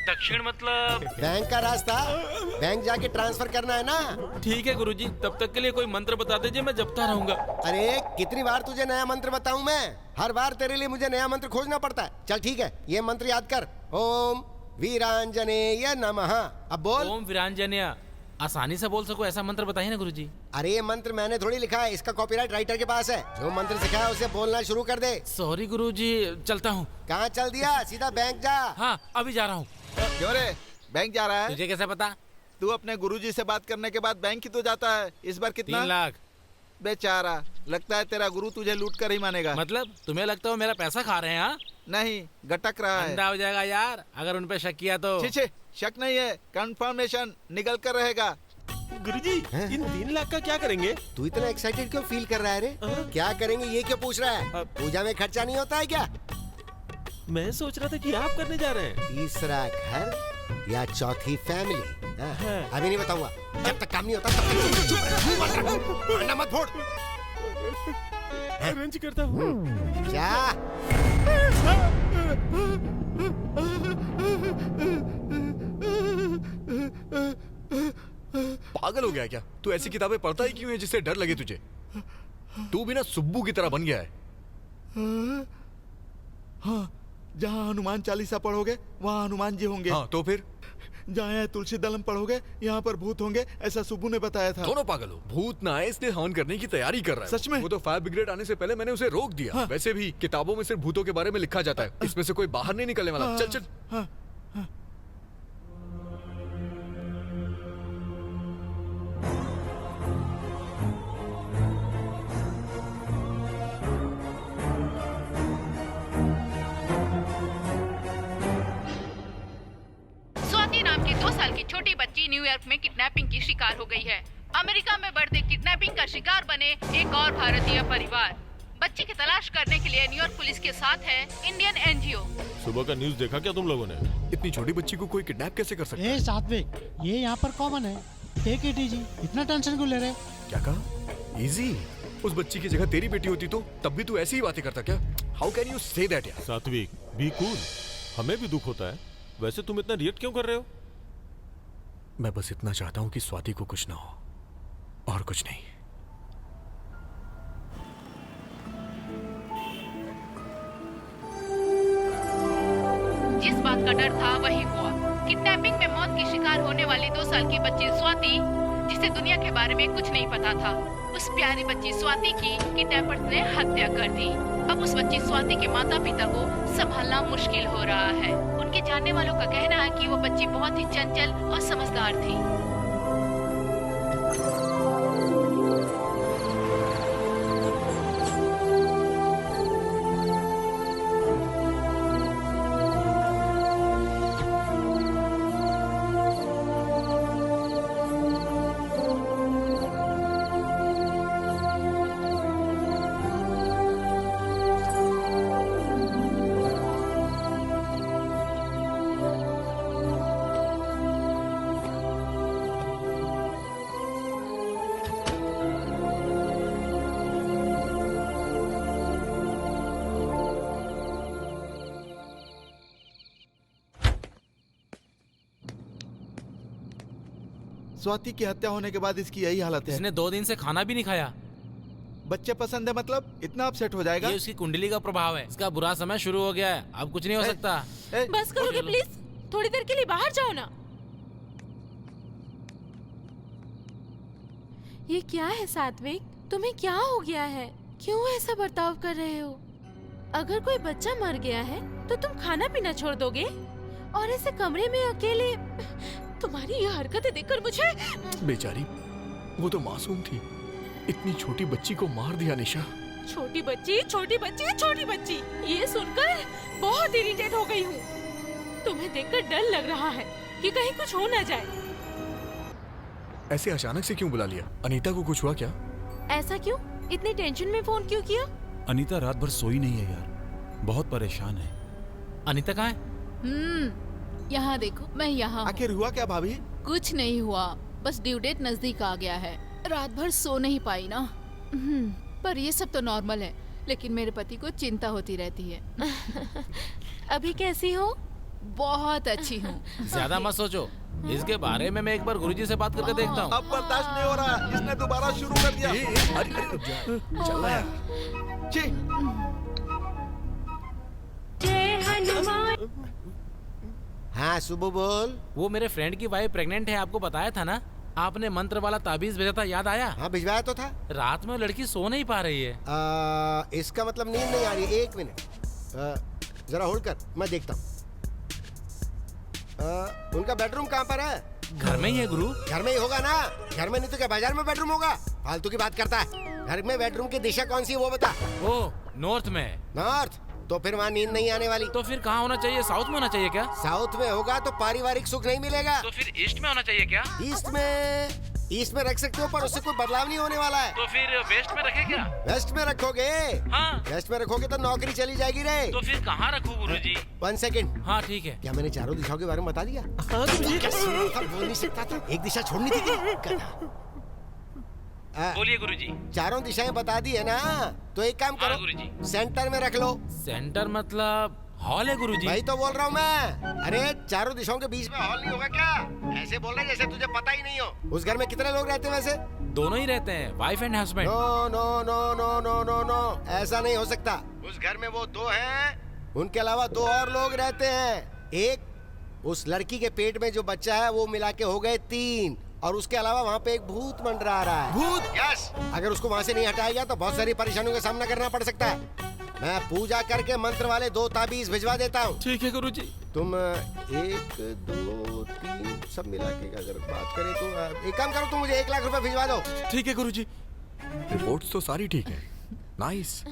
Speaker 6: दक्षिण मतलब?
Speaker 8: बैंक का रास्ता, बैंक जाके ट्रांसफर करना है ना।
Speaker 6: ठीक है गुरुजी, तब तक के लिए कोई मंत्र बता दीजिए, मैं जपता रहूंगा।
Speaker 8: अरे कितनी बार तुझे नया मंत्र बताऊं मैं? हर बार तेरे लिए मुझे नया मंत्र खोजना पड़ता है। चल ठीक है, ये मंत्र याद कर। ओम वीरांजनेय नमः। अब बोल।
Speaker 6: ओम वीरांजनेय। आसानी से बोल सको ऐसा मंत्र बताइए ना गुरुजी।
Speaker 8: अरे ये मंत्र मैंने थोड़ी लिखा है, इसका कॉपीराइट राइटर के पास है। जो मंत्र सिखाया है उसे बोलना शुरू कर दे।
Speaker 6: सॉरी गुरुजी, चलता हूँ।
Speaker 8: कहाँ चल दिया? सीधा बैंक जा।
Speaker 6: हाँ अभी जा रहा हूँ।
Speaker 5: क्यों रे, बैंक जा रहा है?
Speaker 6: तुझे कैसे पता?
Speaker 5: तू अपने गुरुजी से बात करने के बाद बैंक ही तो जाता है। इस बार कितना?
Speaker 6: 3 लाख।
Speaker 5: बेचारा, लगता है तेरा गुरु तुझे लूट कर ही मानेगा।
Speaker 6: मतलब तुम्हें लगता है मेरा पैसा खा रहे हैं? हाँ
Speaker 5: नहीं, गटक रहा है।
Speaker 6: अंधा हो जाएगा यार अगर उन पे शक किया तो।
Speaker 5: छे छे, शक नहीं है, कंफर्मेशन निकल कर रहेगा।
Speaker 9: गुरुजी, इन 3 लाख का क्या करेंगे?
Speaker 8: तू इतना एक्साइटेड क्यों फील कर रहा है रे? क्या करेंगे ये क्यों पूछ रहा है? पूजा में खर्चा नहीं होता है क्या?
Speaker 9: मैं सोच रहा था कि आप करने जा रहे हैं।
Speaker 8: 3रा घर या 4थी फैमिली? अभी नहीं बताऊंगा। जब तक काम नहीं होता तब तक चुप रह। अंडा मत फोड़।
Speaker 9: अरेंज करता हूँ।
Speaker 8: क्या?
Speaker 4: पागल हो गया क्या? तू ऐसी किताबें पढ़ता ही क्यों है जिससे डर लगे तुझे? तू भी ना सुब्बू की तरह बन गया है।
Speaker 5: हाँ, जहाँ हनुमान चालीसा पढ़ोगे वहाँ हनुमान जी होंगे।
Speaker 4: हाँ तो फिर?
Speaker 5: जहाँ तुलसी दलम पढ़ोगे यहाँ पर भूत होंगे, ऐसा सुब्बू ने बताया था।
Speaker 4: दोनों पागल हो। भूत ना आए इसलिए हवन करने की तैयारी कर रहा है।
Speaker 5: सच में?
Speaker 4: वो तो फायर ब्रिगेड आने से पहले मैंने उसे रोक दिया।
Speaker 5: हाँ।
Speaker 4: वैसे भी किताबों में सिर्फ भूतों के बारे में लिखा जाता है, इसमें से कोई बाहर नहीं निकलने वाला। चल चल।
Speaker 5: हाँ,
Speaker 10: स्वाति नाम की 2 साल की छोटी बच्ची न्यूयॉर्क में किडनैपिंग की शिकार हो गई है। अमेरिका में बढ़ते किडनैपिंग का शिकार बने एक और भारतीय परिवार। बच्ची की तलाश करने के लिए न्यूयॉर्क पुलिस के साथ है इंडियन एनजीओ।
Speaker 9: सुबह का न्यूज़ देखा क्या तुम लोगों ने?
Speaker 4: इतनी छोटी बच्ची को कोई किडनैप कैसे कर सकता है?
Speaker 11: सात्विक, ये यहाँ पर कॉमन है। टेक इट इजी, इतना टेंशन क्यों ले रहे?
Speaker 4: क्या कहा? इजी? उस बच्ची की जगह तेरी बेटी होती तो तब भी तू ऐसी ही बातें करता क्या? How can you say that यार?
Speaker 9: सात्विक, बी कूल। हमें भी दुख होता है। वैसे तुम इतना रिएक्ट क्यों कर रहे हो?
Speaker 4: मैं बस इतना चाहता हूँ कि स्वाति को कुछ ना हो, और कुछ नहीं।
Speaker 10: जिस बात का डर था वही हुआ। किडनैपिंग में मौत की शिकार होने वाली 2 साल की बच्ची स्वाति, जिसे दुनिया के बारे में कुछ नहीं पता था, उस प्यारी बच्ची स्वाति की किडनैपर्स ने हत्या कर दी। अब उस बच्ची स्वाति के माता पिता को संभालना मुश्किल हो रहा है। उनके जानने वालों का कहना है कि वो बच्ची बहुत ही चंचल और समझदार थी।
Speaker 5: स्वाति की हत्या होने के बाद इसकी यही हालत है।
Speaker 6: इसने 2 दिन से खाना भी नहीं खाया।
Speaker 5: बच्चे पसंद है मतलब इतना अपसेट हो जाएगा?
Speaker 6: ये उसकी कुंडली का प्रभाव है। इसका बुरा समय शुरू हो गया है, अब कुछ नहीं हो सकता।
Speaker 7: बस करोगे प्लीज? थोड़ी देर के लिए बाहर जाओ ना। ये क्या है सात्विक, तुम्हें क्या हो गया है? क्यों ऐसा बर्ताव कर रहे हो? अगर कोई बच्चा मर गया है तो तुम खाना पीना छोड़ दोगे और ऐसे कमरे में अकेले? तुम्हारी ये हरकतें देखकर मुझे।
Speaker 4: बेचारी, वो तो मासूम थी, इतनी छोटी बच्ची को मार दिया निशा।
Speaker 7: छोटी बच्ची, छोटी बच्ची, छोटी बच्ची, ये सुनकर बहुत इरिटेट हो गई हूँ। तुम्हें देखकर डर लग रहा है कि कहीं कुछ हो न जाए।
Speaker 4: ऐसे अचानक से क्यों बुला लिया? अनीता को कुछ हुआ क्या?
Speaker 7: ऐसा क्यों? इतनी टेंशन में फोन क्यों किया?
Speaker 1: अनीता रात भर सोई नहीं है यार, बहुत परेशान है।
Speaker 6: अनीता कहाँ है?
Speaker 10: यहाँ देखो, मैं यहाँ हूँ।
Speaker 5: आखिर हुआ क्या भाभी?
Speaker 10: कुछ नहीं हुआ, बस ड्यू डेट नजदीक आ गया है। रात भर सो नहीं पाई ना। पर ये सब तो नॉर्मल है, लेकिन मेरे पति को चिंता होती रहती है।
Speaker 7: अभी कैसी हो?
Speaker 10: बहुत अच्छी हूँ।
Speaker 6: ज्यादा मत सोचो, इसके बारे में मैं एक बार गुरुजी से बात करके देखता हूँ।
Speaker 5: अब बर्दाश्त नहीं हो रहा, इसने दोबारा शुरू कर दिया।
Speaker 4: चल रहा है।
Speaker 5: छी।
Speaker 8: हाँ सुबह बोल।
Speaker 6: वो मेरे फ्रेंड की वाइफ प्रेग्नेंट है, आपको बताया था ना? आपने मंत्र वाला ताबीज भेजा था, याद आया?
Speaker 8: हाँ भिजवाया तो था।
Speaker 6: रात में लड़की सो नहीं पा रही है।
Speaker 8: इसका मतलब नींद नहीं आ रही है। 1 मिनट जरा होल्ड कर, मैं देखता हूँ। उनका बेडरूम कहाँ पर है?
Speaker 6: घर में ही है गुरु।
Speaker 8: घर में ही होगा ना, घर में नहीं तो क्या बाजार में बेडरूम होगा? फालतू की बात करता है। घर में बेडरूम की दिशा कौन सी है वो बता।
Speaker 6: ओ, नॉर्थ में।
Speaker 8: नॉर्थ? तो फिर वहाँ नींद नहीं आने वाली।
Speaker 6: तो फिर कहाँ होना चाहिए? साउथ में होना चाहिए क्या?
Speaker 8: साउथ में होगा तो पारिवारिक सुख नहीं मिलेगा।
Speaker 6: तो फिर ईस्ट में होना चाहिए क्या?
Speaker 8: ईस्ट में रख सकते हो, पर उससे कोई बदलाव नहीं होने वाला है।
Speaker 6: तो फिर वेस्ट में रखे क्या?
Speaker 8: वेस्ट में रखोगे?
Speaker 6: हाँ।
Speaker 8: वेस्ट में रखोगे तो नौकरी चली जाएगी रे।
Speaker 6: तो फिर कहाँ रखूं गुरुजी?
Speaker 8: 1 सेकंड।
Speaker 6: हाँ ठीक है।
Speaker 8: क्या मैंने चारों दिशाओं के बारे में बता दिया?
Speaker 6: हाँ गुरुजी।
Speaker 8: क्या सुना था, बोल नहीं सकता था? एक दिशा छोड़नी थी क्या?
Speaker 6: बोलिए गुरुजी।
Speaker 8: चारों दिशाएं बता दी है ना, तो एक काम करो,
Speaker 6: गुरुजी।
Speaker 8: सेंटर में रख लो।
Speaker 6: सेंटर मतलब हॉल है गुरुजी।
Speaker 8: वही तो बोल रहा हूँ मैं। अरे चारों दिशाओं के बीच में हॉल नहीं होगा क्या? ऐसे बोल रहे जैसे तुझे पता ही नहीं हो। उस घर में कितने लोग रहते हैं वैसे?
Speaker 6: दोनों ही रहते हैं, wife and husband.
Speaker 8: No no no no no no no, ऐसा नहीं हो सकता। उस घर में वो 2 हैं, उनके अलावा 2 और लोग रहते हैं। एक उस लड़की के पेट में जो बच्चा है वो मिला के हो गए 3, और उसके अलावा वहाँ पे एक भूत मंडरा रहा है।
Speaker 5: भूत?
Speaker 8: यस। अगर उसको वहाँ से नहीं हटाया गया तो बहुत सारी परेशानियों का सामना करना पड़ सकता है। मैं पूजा करके मंत्र वाले 2 ताबीज भिजवा देता हूँ।
Speaker 6: ठीक है गुरुजी।
Speaker 8: तुम 1 2 3 सब मिला के अगर बात करें तो एक काम करो, तुम मुझे 1 लाख रुपए भिजवा दो।
Speaker 6: ठीक है गुरुजी।
Speaker 4: रिपोर्ट्स तो सारी ठीक है। नाइस।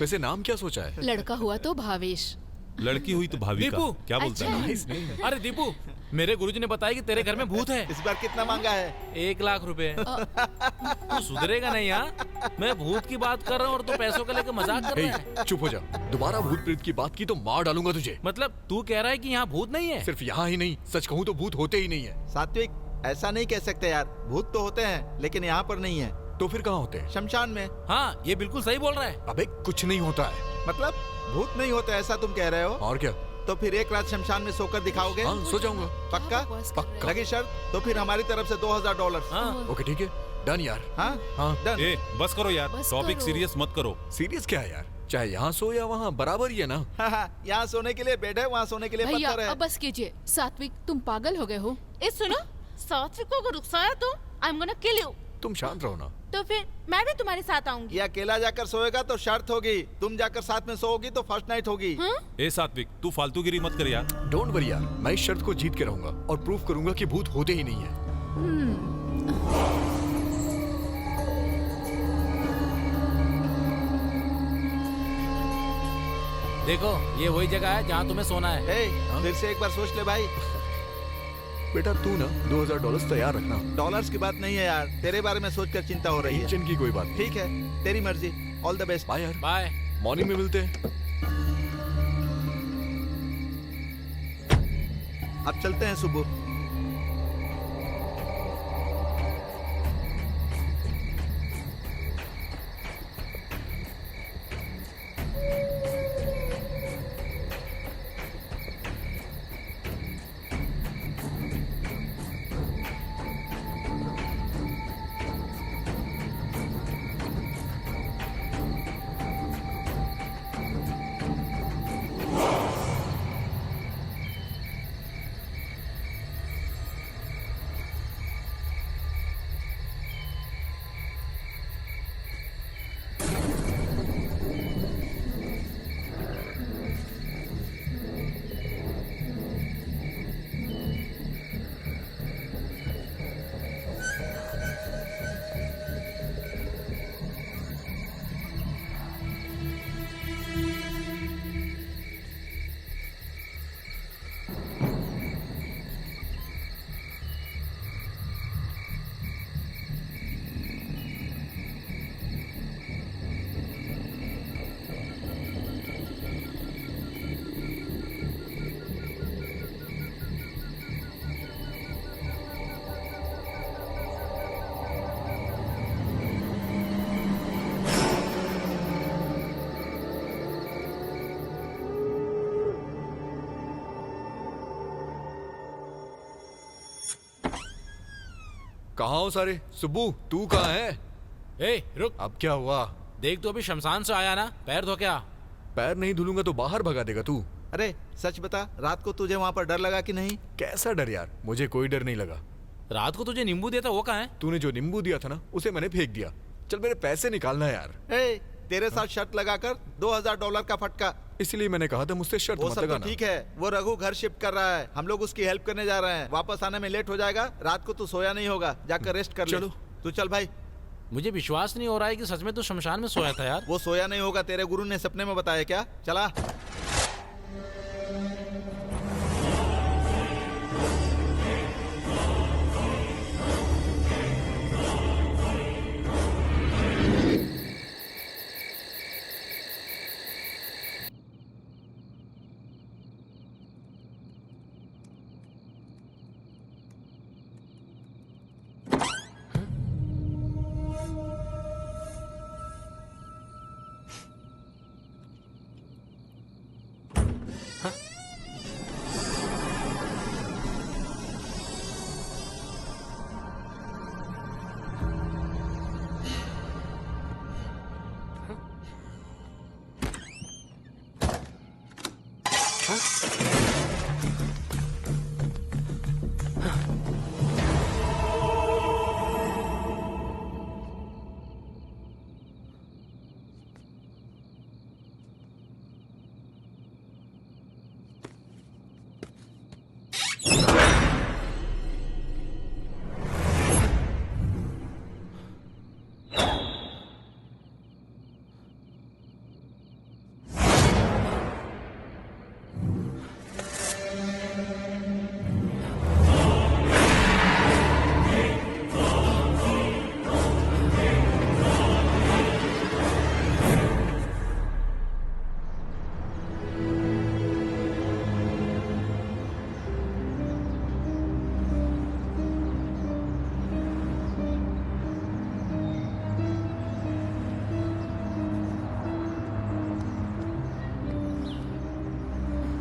Speaker 4: वैसे नाम क्या सोचा है?
Speaker 10: लड़का हुआ तो भावेश,
Speaker 1: लड़की हुई तो भाविका।
Speaker 6: दीपू।
Speaker 1: क्या बोलता है?
Speaker 4: Nice name.
Speaker 6: अरे दीपू, मेरे गुरुजी ने बताया कि तेरे घर में भूत है।
Speaker 5: इस बार कितना मांगा है?
Speaker 6: 1 लाख रुपए। तू सुधरेगा नहीं हाँ? मैं भूत की बात कर रहा हूँ और तू पैसों का लेकर मजाक कर रहा है।
Speaker 4: चुप हो जा, दोबारा भूत प्रेत की बात की तो मार डालूंगा तुझे।
Speaker 6: मतलब तू कह रहा है कि यहाँ भूत नहीं है?
Speaker 4: सिर्फ यहाँ ही नहीं, सच कहूँ तो भूत होते ही नहीं है।
Speaker 5: सात्विक, ऐसा नहीं कह सकते यार। भूत तो होते हैं लेकिन यहाँ पर नहीं है।
Speaker 4: तो फिर कहाँ होते हैं?
Speaker 5: शमशान में।
Speaker 6: हाँ, ये बिल्कुल सही बोल रहा है।
Speaker 4: अबे कुछ नहीं होता है।
Speaker 5: मतलब भूत नहीं होते ऐसा तुम कह रहे हो?
Speaker 4: और क्या?
Speaker 5: तो फिर 1 रात शमशान में सोकर दिखाओगे?
Speaker 4: हाँ, सो जाऊंगा।
Speaker 5: पक्का?
Speaker 4: पक्का।
Speaker 5: लगी शर्त? तो फिर हमारी तरफ से $2000।
Speaker 6: हाँ।
Speaker 4: ओके ठीक है, डन यार।
Speaker 5: हाँ
Speaker 4: हाँ
Speaker 5: डन।
Speaker 1: ए, बस करो यार,
Speaker 10: बस
Speaker 1: टॉपिक
Speaker 10: करो।
Speaker 1: सीरियस मत करो।
Speaker 4: सीरियस क्या है यार? चाहे यहाँ सो या वहाँ बराबर ही है ना।
Speaker 5: यहाँ सोने के लिए बेड है, वहाँ सोने के लिए
Speaker 10: भैया
Speaker 5: पत्थर है।
Speaker 10: अब बस कीजिए। सात्विक, तुम पागल हो गए हो?
Speaker 7: सुनो, सात्विक को अगर रुकसाया तो I am gonna kill you.
Speaker 4: तुम शांत रहो ना।
Speaker 7: तो फिर मैं भी तुम्हारे साथ आऊंगी।
Speaker 5: ये अकेला जाकर सोएगा तो शर्त होगी, तुम जाकर साथ में सोओगी तो फर्स्ट नाइट होगी।
Speaker 1: ए सात्विक, तू फालतूगिरी मत कर यार।
Speaker 4: डोंट वरी यार, मैं इस शर्त को जीत के रहूंगा और प्रूव करूंगा कि भूत होते ही नहीं है।
Speaker 6: देखो, ये वही जगह है जहाँ तुम्हें सोना है।
Speaker 5: फिर से एक बार सोच ले भाई।
Speaker 4: बेटा तू ना $2000 तैयार रखना।
Speaker 5: डॉलर्स की बात नहीं है यार, तेरे बारे में सोचकर चिंता हो रही है।
Speaker 4: टेंशन की कोई बात नहीं।
Speaker 5: ठीक है, तेरी मर्जी। All the best.
Speaker 4: बाय यार।
Speaker 6: बाय।
Speaker 4: मॉर्निंग में मिलते हैं।
Speaker 5: अब चलते हैं सुबह।
Speaker 4: कहाँ हो सारे? सुब्बू तू कहाँ है?
Speaker 6: ए रुक,
Speaker 4: अब क्या हुआ?
Speaker 6: देख तू अभी शमशान से आया ना, पैर धो क्या?
Speaker 4: पैर नहीं धुलूंगा तो बाहर भगा देगा तू।
Speaker 5: अरे सच बता, रात को तुझे वहाँ पर डर लगा कि नहीं?
Speaker 4: कैसा डर यार, मुझे कोई डर नहीं लगा।
Speaker 6: रात को तुझे नींबू दिया था वो कहाँ है?
Speaker 4: तूने जो नींबू दिया था ना उसे मैंने फेंक दिया। चल मेरे पैसे निकालना यार।
Speaker 5: ए, तेरे साथ शर्त लगाकर $2000 का फटका।
Speaker 4: इसलिए मैंने कहा था मुझसे शर्त
Speaker 5: वो
Speaker 4: मत
Speaker 5: सब तो
Speaker 4: लगाना।
Speaker 5: ठीक है, वो रघु घर शिफ्ट कर रहा है, हम लोग उसकी हेल्प करने जा रहे हैं। वापस आने में लेट हो जाएगा, रात को तू सोया नहीं होगा, जाकर रेस्ट कर ले।
Speaker 4: चलो।
Speaker 5: तू चल भाई।
Speaker 6: मुझे विश्वास नहीं हो रहा है कि सच में तू शमशान में सोया था यार।
Speaker 5: वो सोया नहीं होगा, तेरे गुरु ने सपने में बताया क्या? चला।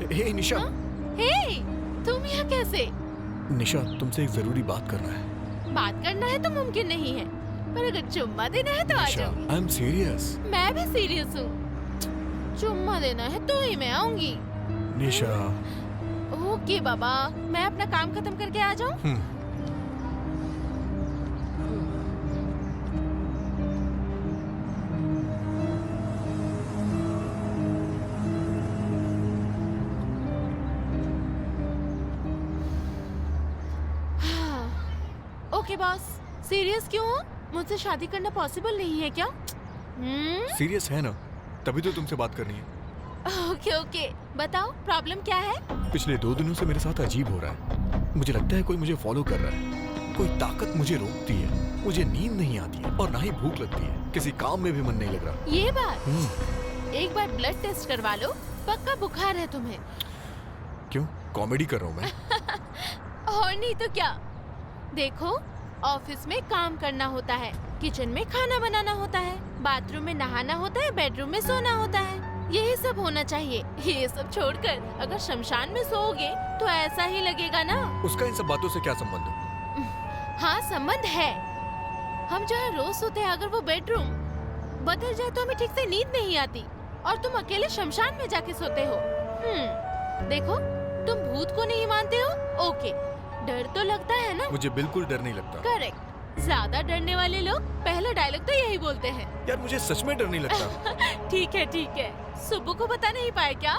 Speaker 4: हे निशा।
Speaker 7: हे, तुम यहाँ कैसे?
Speaker 4: निशा तुमसे एक जरूरी बात करना है।
Speaker 7: बात करना है तो मुमकिन नहीं है, पर अगर चुम्मा देना है तो आ
Speaker 4: निशा,
Speaker 7: जाओ।
Speaker 4: I am serious.
Speaker 7: मैं भी सीरियस हूँ। चुम्मा देना है तो ही मैं आऊंगी।
Speaker 4: निशा।
Speaker 7: ओके बाबा, मैं अपना काम खत्म करके आ जाऊँ? ओके बॉस, सीरियस क्यों हो? मुझसे शादी करना पॉसिबल नहीं है क्या?
Speaker 4: सीरियस है ना, तभी तो तुमसे बात करनी है।
Speaker 7: ओके ओके, बताओ प्रॉब्लम क्या है?
Speaker 4: पिछले 2 दिनों से मेरे साथ अजीब हो रहा है। मुझे लगता है कोई मुझे फॉलो कर रहा है। कोई ताकत मुझे रोकती है। मुझे नींद नहीं आती है और ना ही भूख लगती है। किसी काम में भी मन नहीं लग रहा।
Speaker 7: ये बात, एक बार ब्लड टेस्ट करवा लो, पक्का बुखार है तुम्हें।
Speaker 4: क्यों, कॉमेडी कर रहा हूँ मैं?
Speaker 7: और नहीं तो क्या। देखो, ऑफिस में काम करना होता है, किचन में खाना बनाना होता है, बाथरूम में नहाना होता है, बेडरूम में सोना होता है। यही सब होना चाहिए। ये सब छोड़कर अगर शमशान में सोओगे तो ऐसा ही लगेगा ना।
Speaker 4: उसका इन सब बातों से क्या संबंध है?
Speaker 7: हाँ संबंध है। हम जहाँ रोज सोते हैं, अगर वो बेडरूम बदल जाए तो हमें ठीक से नींद नहीं आती, और तुम अकेले शमशान में जाके सोते हो। देखो, तुम भूत को नहीं मानते हो, ओके, डर तो लगता है ना?
Speaker 4: मुझे बिल्कुल डर नहीं लगता।
Speaker 7: करेक्ट। ज्यादा डरने वाले लोग पहला डायलॉग तो यही बोलते हैं।
Speaker 4: यार मुझे सच में डर नहीं लगता।
Speaker 7: ठीक है ठीक है, सुब्बू को बता नहीं पाए क्या?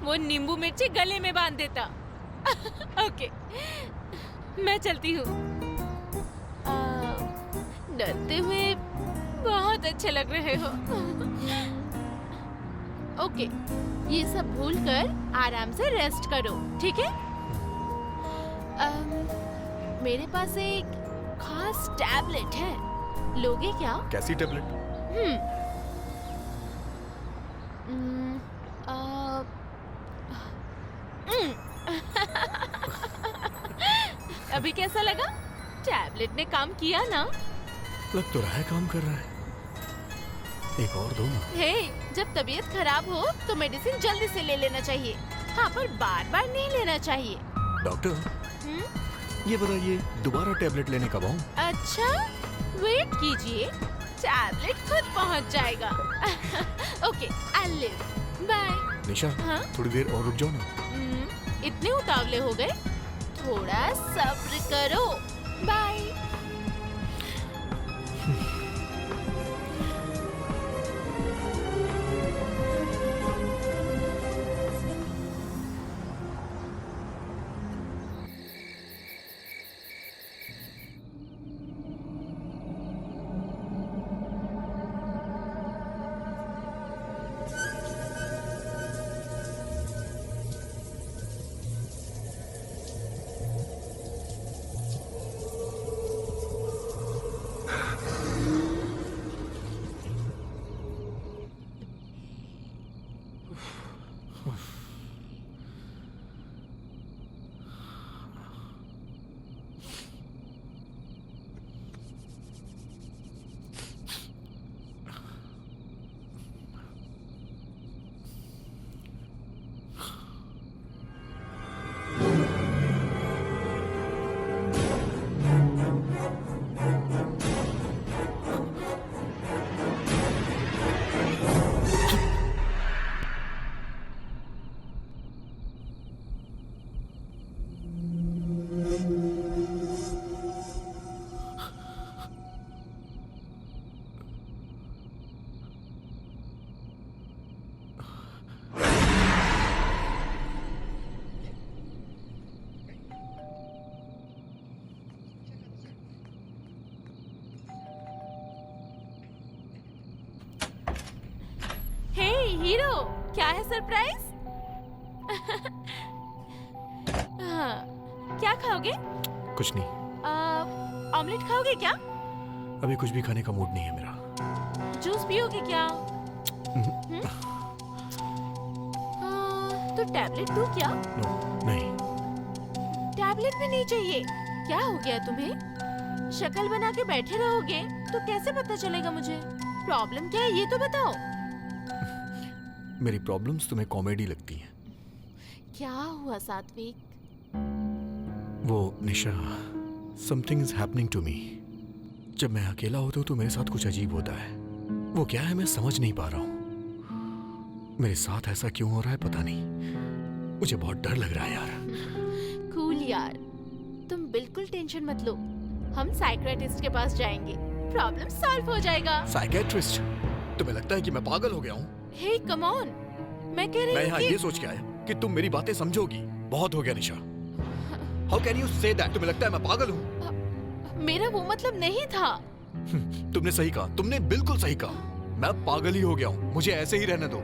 Speaker 7: वो नींबू मिर्ची गले में बांध देता। ओके, मैं चलती हूँ। डरते हुए बहुत अच्छे लग रहे हो। ओके, ये सब भूलकर आराम से रेस्ट करो, ठीक है? मेरे पास एक खास टैबलेट है, लोगे क्या?
Speaker 4: कैसी टैबलेट?
Speaker 7: अभी कैसा लगा? टैबलेट ने काम किया ना?
Speaker 4: लग तो रहा है काम कर रहा है। एक और दो ना।
Speaker 7: हे, जब तबीयत खराब हो तो मेडिसिन जल्दी से ले लेना चाहिए। हाँ, पर बार बार नहीं लेना चाहिए।
Speaker 4: डॉक्टर, ये बताइए दोबारा टैबलेट लेने कब आऊँ?
Speaker 7: अच्छा, वेट कीजिए, टैबलेट खुद पहुंच जाएगा। Okay, I live. बाय।
Speaker 4: निशा,
Speaker 7: हाँ?
Speaker 4: थोड़ी देर और रुक जाओ ना।
Speaker 7: इतने उतावले हो गए? थोड़ा सब्र करो। बाय। हीरो, क्या है सरप्राइज? हाँ, क्या खाओगे?
Speaker 4: कुछ नहीं।
Speaker 7: ऑमलेट खाओगे क्या?
Speaker 4: अभी कुछ भी खाने का मूड नहीं है मेरा।
Speaker 7: जूस पियोगे क्या? तो टैबलेट दूं क्या?
Speaker 4: नहीं।
Speaker 7: टैबलेट भी नहीं चाहिए? क्या हो गया तुम्हें? शक्ल बना के बैठे रहोगे तो कैसे पता चलेगा मुझे? प्रॉब्लम क्या है ये तो बताओ।
Speaker 4: मेरी प्रॉब्लम्स तुम्हें कॉमेडी लगती हैं।
Speaker 7: क्या हुआ सात्विक?
Speaker 4: वो Nisha, something is happening to me. जब मैं अकेला होता हूँ तो मेरे साथ कुछ अजीब होता है। वो क्या है मैं समझ नहीं पा रहा हूँ। मेरे साथ ऐसा क्यों हो रहा है पता नहीं। मुझे बहुत डर लग रहा है यार।
Speaker 7: कूल यार, तुम बिल्कुल टेंशन मत लो। हम साइकियाट्रिस्ट के पास जाएंगे, प्रॉब्लम सॉल्व हो जाएगा।
Speaker 4: साइकियाट्रिस्ट? तुम्हें लगता है कि मैं पागल हो गया हूँ?
Speaker 7: हे कम ऑन, मैं कह रही हूँ
Speaker 4: यहाँ ये सोच के आया कि तुम मेरी बातें समझोगी। बहुत हो गया Nisha. How can you say that? तुम्हें लगता है मैं पागल हूँ?
Speaker 7: मेरा वो मतलब नहीं था।
Speaker 4: तुमने सही कहा, तुमने बिल्कुल सही कहा। मैं पागल ही हो गया हूँ, मुझे ऐसे ही रहने दो।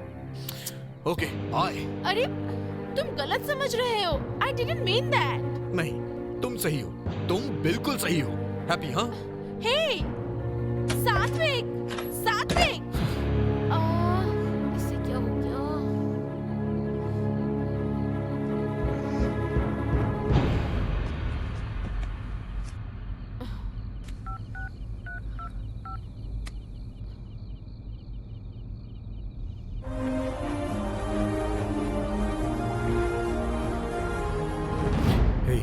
Speaker 4: Okay, bye.
Speaker 7: अरे तुम गलत समझ रहे हो। I didn't mean that.
Speaker 4: नहीं, तुम सही हो, तुम बिल्कुल सही हो। हैप्पी? हाँ।
Speaker 7: हे, सात्विक, सात्विक। इससे क्या हो गया?
Speaker 4: हे,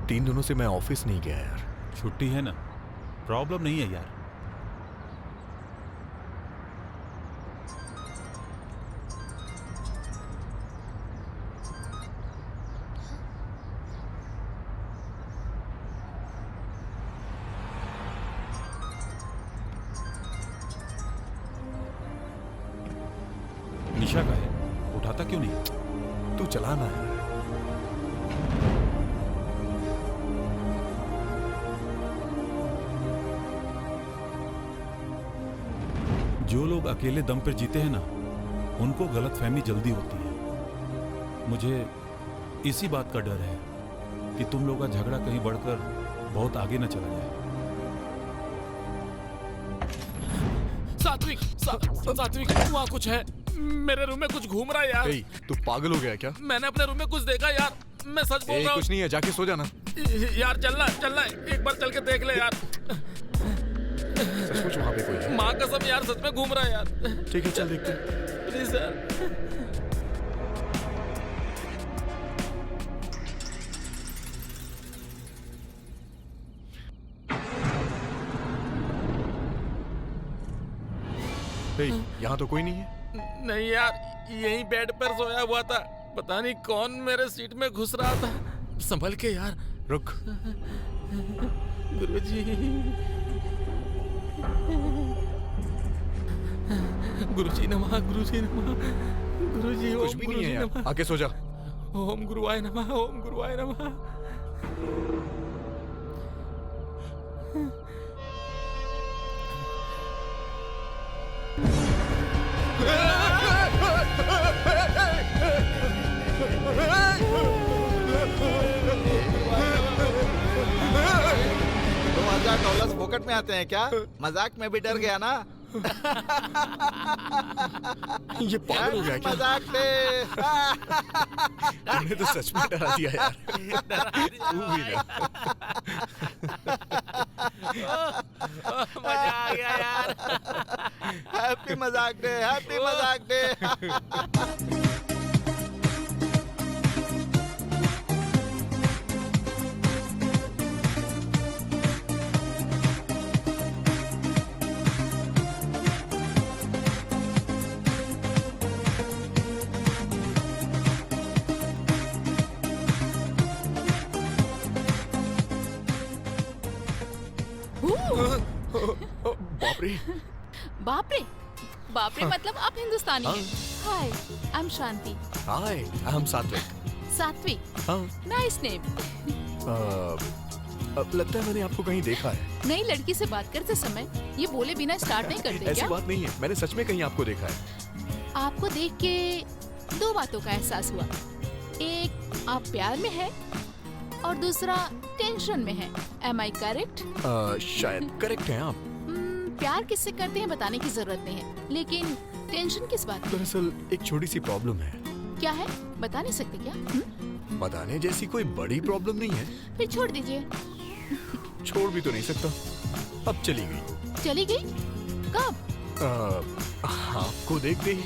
Speaker 4: 3 दिनों से मैं ऑफिस नहीं गया यार।
Speaker 1: छुट्टी है ना, प्रॉब्लम नहीं है यार। निशा का है, उठाता क्यों नहीं?
Speaker 4: तू चलाना है।
Speaker 1: जो लोग अकेले दम पर जीते हैं ना, उनको गलतफहमी जल्दी होती है। मुझे इसी बात का डर है कि तुम लोग का झगड़ा कहीं बढ़कर बहुत आगे न चला जाए।
Speaker 6: सात्विक, सात्विक, वहाँ कुछ है। मेरे रूम में कुछ घूम रहा है यार।
Speaker 4: तू पागल हो गया क्या?
Speaker 6: मैंने अपने रूम में कुछ देखा यार, मैं सच बोल रहा हूँ।
Speaker 4: कुछ नहीं है, जाके सो जाना।
Speaker 6: यार चलना, एक बार चल के देख ले यार।
Speaker 4: सचमुच वहाँ पे कोई है?
Speaker 6: माँ कसम यार, सच में घूम रहा है यार।
Speaker 4: ठीक है, चल देखते हैं।
Speaker 6: प्लीज यार।
Speaker 4: यहाँ तो कोई नहीं है।
Speaker 6: नहीं यार, यहीं बेड पर सोया हुआ था, पता नहीं कौन मेरे सीट में घुस रहा था। संभल के यार।
Speaker 4: रुक।
Speaker 6: गुरुजी, गुरुजी नमः, गुरुजी नमः, गुरुजी
Speaker 4: कुछ
Speaker 6: ओम
Speaker 4: भी नहीं
Speaker 6: गुरुजी
Speaker 4: है यार,
Speaker 6: नमः,
Speaker 4: आके सो जा।
Speaker 6: ओम गुरुवाय नमः, ओम गुरुवाय नमः।
Speaker 5: $2000 फोकट में आते हैं क्या? मजाक में भी डर गया ना?
Speaker 4: ये पागल हो गया क्या?
Speaker 5: मजाक थे।
Speaker 4: तूने तो सच में डरा दिया यार। तू भी ना।
Speaker 6: मजा आ गया यार।
Speaker 5: हैप्पी मजाक डे, हैप्पी मजाक डे।
Speaker 4: बाप रे।
Speaker 10: बाप रे, बाप रे मतलब आप हिंदुस्तानी हैं। हाय, I am Shanti.
Speaker 4: Hi, I am सात्विक।
Speaker 10: सात्विक,
Speaker 4: हाँ।
Speaker 10: Nice name.
Speaker 4: अब लगता है मैंने आपको कहीं देखा है।
Speaker 10: नई लड़की से बात करते समय ये बोले बिना स्टार्ट नहीं करते
Speaker 4: ऐसी
Speaker 10: क्या?
Speaker 4: बात नहीं है, मैंने सच में कहीं आपको देखा है।
Speaker 10: आपको देख के दो बातों का एहसास हुआ। एक, आप प्यार में है और दूसरा टेंशन में है। Am I correct?
Speaker 4: शायद करेक्ट हैं आप।
Speaker 10: प्यार किससे करते हैं बताने की जरूरत नहीं है, लेकिन टेंशन किस बात की?
Speaker 4: दरअसल एक छोटी सी प्रॉब्लम है।
Speaker 10: क्या है, बता नहीं सकते क्या?
Speaker 4: बताने जैसी कोई बड़ी प्रॉब्लम नहीं है।
Speaker 10: फिर छोड़ दीजिए।
Speaker 4: छोड़ भी तो नहीं सकता। अब चली गई।
Speaker 10: चली गई? कब?
Speaker 4: आपको देखते ही।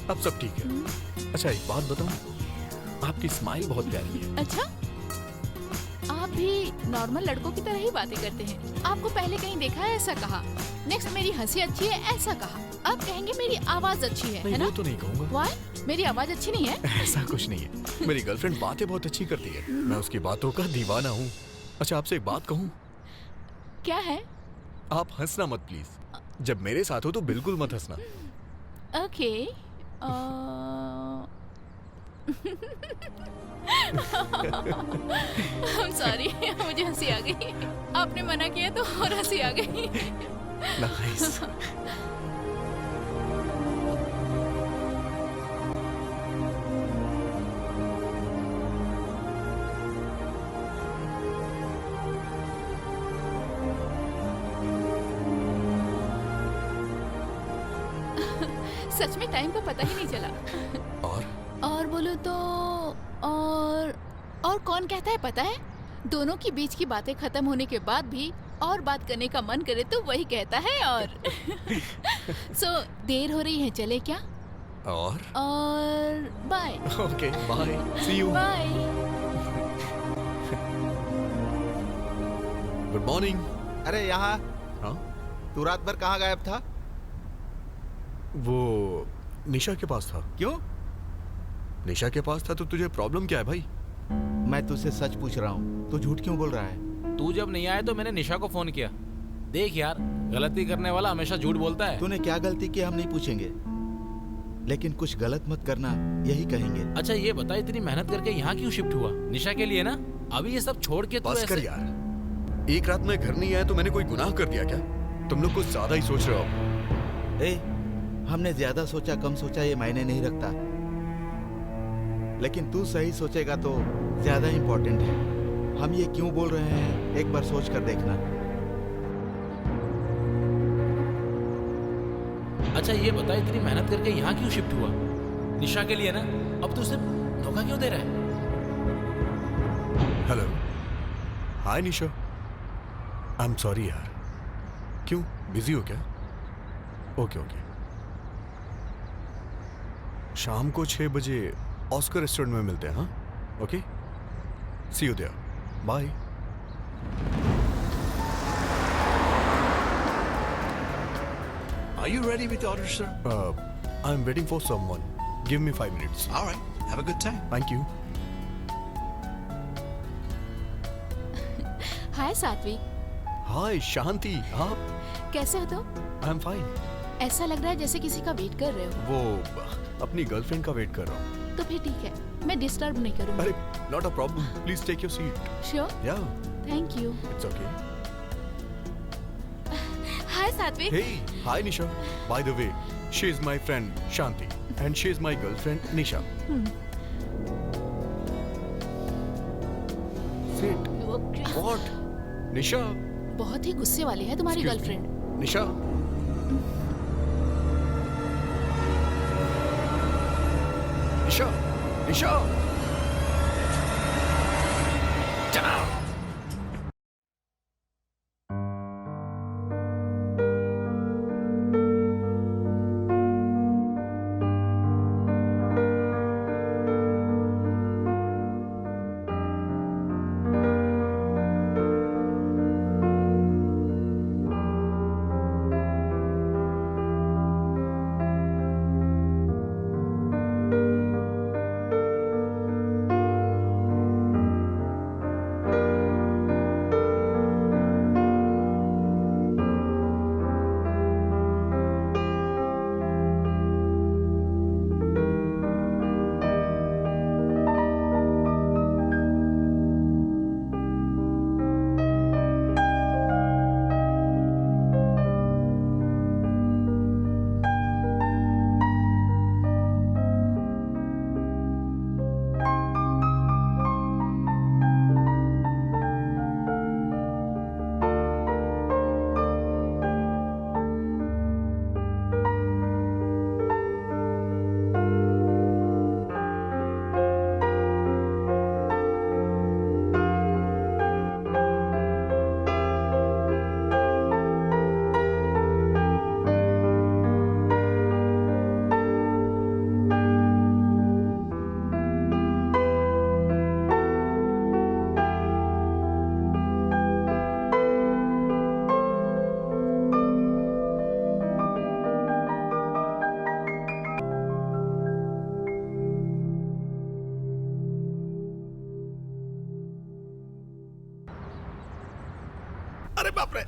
Speaker 4: अब सब ठीक है। अच्छा एक बात बताऊं, आपकी स्माइल बहुत प्यारी है।
Speaker 10: अच्छा, आप भी नॉर्मल लड़कों की तरह ही बातें करते हैं। आपको पहले कहीं देखा है ऐसा कहा। नेक्स्ट मेरी हंसी अच्छी है ऐसा कहा। अब कहेंगे मेरी आवाज अच्छी है ना?
Speaker 4: वो तो नहीं कहूँगा।
Speaker 10: Why? मेरी आवाज अच्छी नहीं है?
Speaker 4: ऐसा कुछ नहीं है। मेरी गर्लफ्रेंड बातें बहुत अच्छी करती है, मैं उसकी बातों का दीवाना हूँ। अच्छा आपसे एक बात कहूँ?
Speaker 10: क्या है?
Speaker 4: आप हंसना मत प्लीज। जब मेरे साथ हो तो बिल्कुल मत हंसना।
Speaker 10: ओके। सॉरी, मुझे हंसी आ गई। आपने मना किया तो और हंसी आ गई।
Speaker 4: नाइस।
Speaker 10: सच में टाइम का पता ही नहीं चला। और बोलो तो और कौन कहता है पता है? दोनों की बीच की बातें खत्म होने के बाद भी और बात करने का मन करे तो वही कहता है। और सो देर हो रही है, चले क्या? और bye.
Speaker 4: Okay bye, see you.
Speaker 10: Bye.
Speaker 4: Good morning.
Speaker 5: अरे यहाँ।
Speaker 4: हाँ?
Speaker 5: तू रात भर कहाँ गायब था?
Speaker 4: वो निशा के पास था।
Speaker 5: क्यों?
Speaker 4: निशा के पास था तो तुझे प्रॉब्लम क्या है भाई?
Speaker 5: मैं तुझसे सच पूछ रहा हूँ, तू झूठ क्यों बोल रहा है?
Speaker 6: तू जब नहीं आया तो मैंने निशा को फोन किया। देख यार, गलती करने वाला हमेशा झूठ बोलता है।
Speaker 5: तूने क्या गलती की हम नहीं पूछेंगे, लेकिन कुछ गलत मत करना यही कहेंगे।
Speaker 6: अच्छा ये बता, इतनी मेहनत करके यहाँ क्यों शिफ्ट हुआ? निशा के लिए ना? अभी ये सब छोड़ के
Speaker 4: बस कर यार, एक रात में घर नहीं आया तो मैंने कोई गुनाह कर दिया क्या? तुम लोग कुछ ज्यादा ही सोच रहे हो।
Speaker 5: हमने ज्यादा सोचा कम सोचा ये मायने नहीं रखता, लेकिन तू सही सोचेगा तो ज्यादा इम्पोर्टेंट है। हम ये क्यों बोल रहे हैं एक बार सोच कर देखना।
Speaker 6: अच्छा ये बता, इतनी मेहनत करके यहाँ क्यों शिफ्ट हुआ? निशा के लिए ना? अब तू उसे धोखा क्यों दे रहा है?
Speaker 4: Hello, hi Nisha. I am sorry यार। क्यों, बिजी हो क्या? ओके ओके, शाम को 6 बजे ऑस्कर रेस्टोरेंट में मिलते हैं। हाँ okay, see you there, bye.
Speaker 12: Are you ready with the order, sir?
Speaker 4: I'm waiting for someone. Give me 5 minutes.
Speaker 12: All right. Have a good time.
Speaker 4: Thank you.
Speaker 7: हाय सात्विक,
Speaker 4: हाय शांति, आप?
Speaker 7: कैसे हो तुम?
Speaker 4: I am fine.
Speaker 7: ऐसा लग रहा है जैसे किसी का वेट कर रहे हो।
Speaker 4: वो अपनी गर्लफ्रेंड का वेट कर रहा हूँ।
Speaker 7: तो फिर ठीक है, मैं डिस्टर्ब नहीं करूँगी।
Speaker 4: अरे not a problem, please take your seat.
Speaker 7: Sure?
Speaker 4: Yeah
Speaker 7: thank you.
Speaker 4: It's okay.
Speaker 7: Hi Satvik.
Speaker 4: Hey hi Nisha, by the way she is my friend Shanti and she is my girlfriend Nisha. Sit. What? Nisha.
Speaker 7: बहुत ही गुस्से वाली है तुम्हारी
Speaker 4: Excuse me.
Speaker 7: Girlfriend.
Speaker 4: Nisha. Nisha, Nisha.
Speaker 2: अरे बाप रे!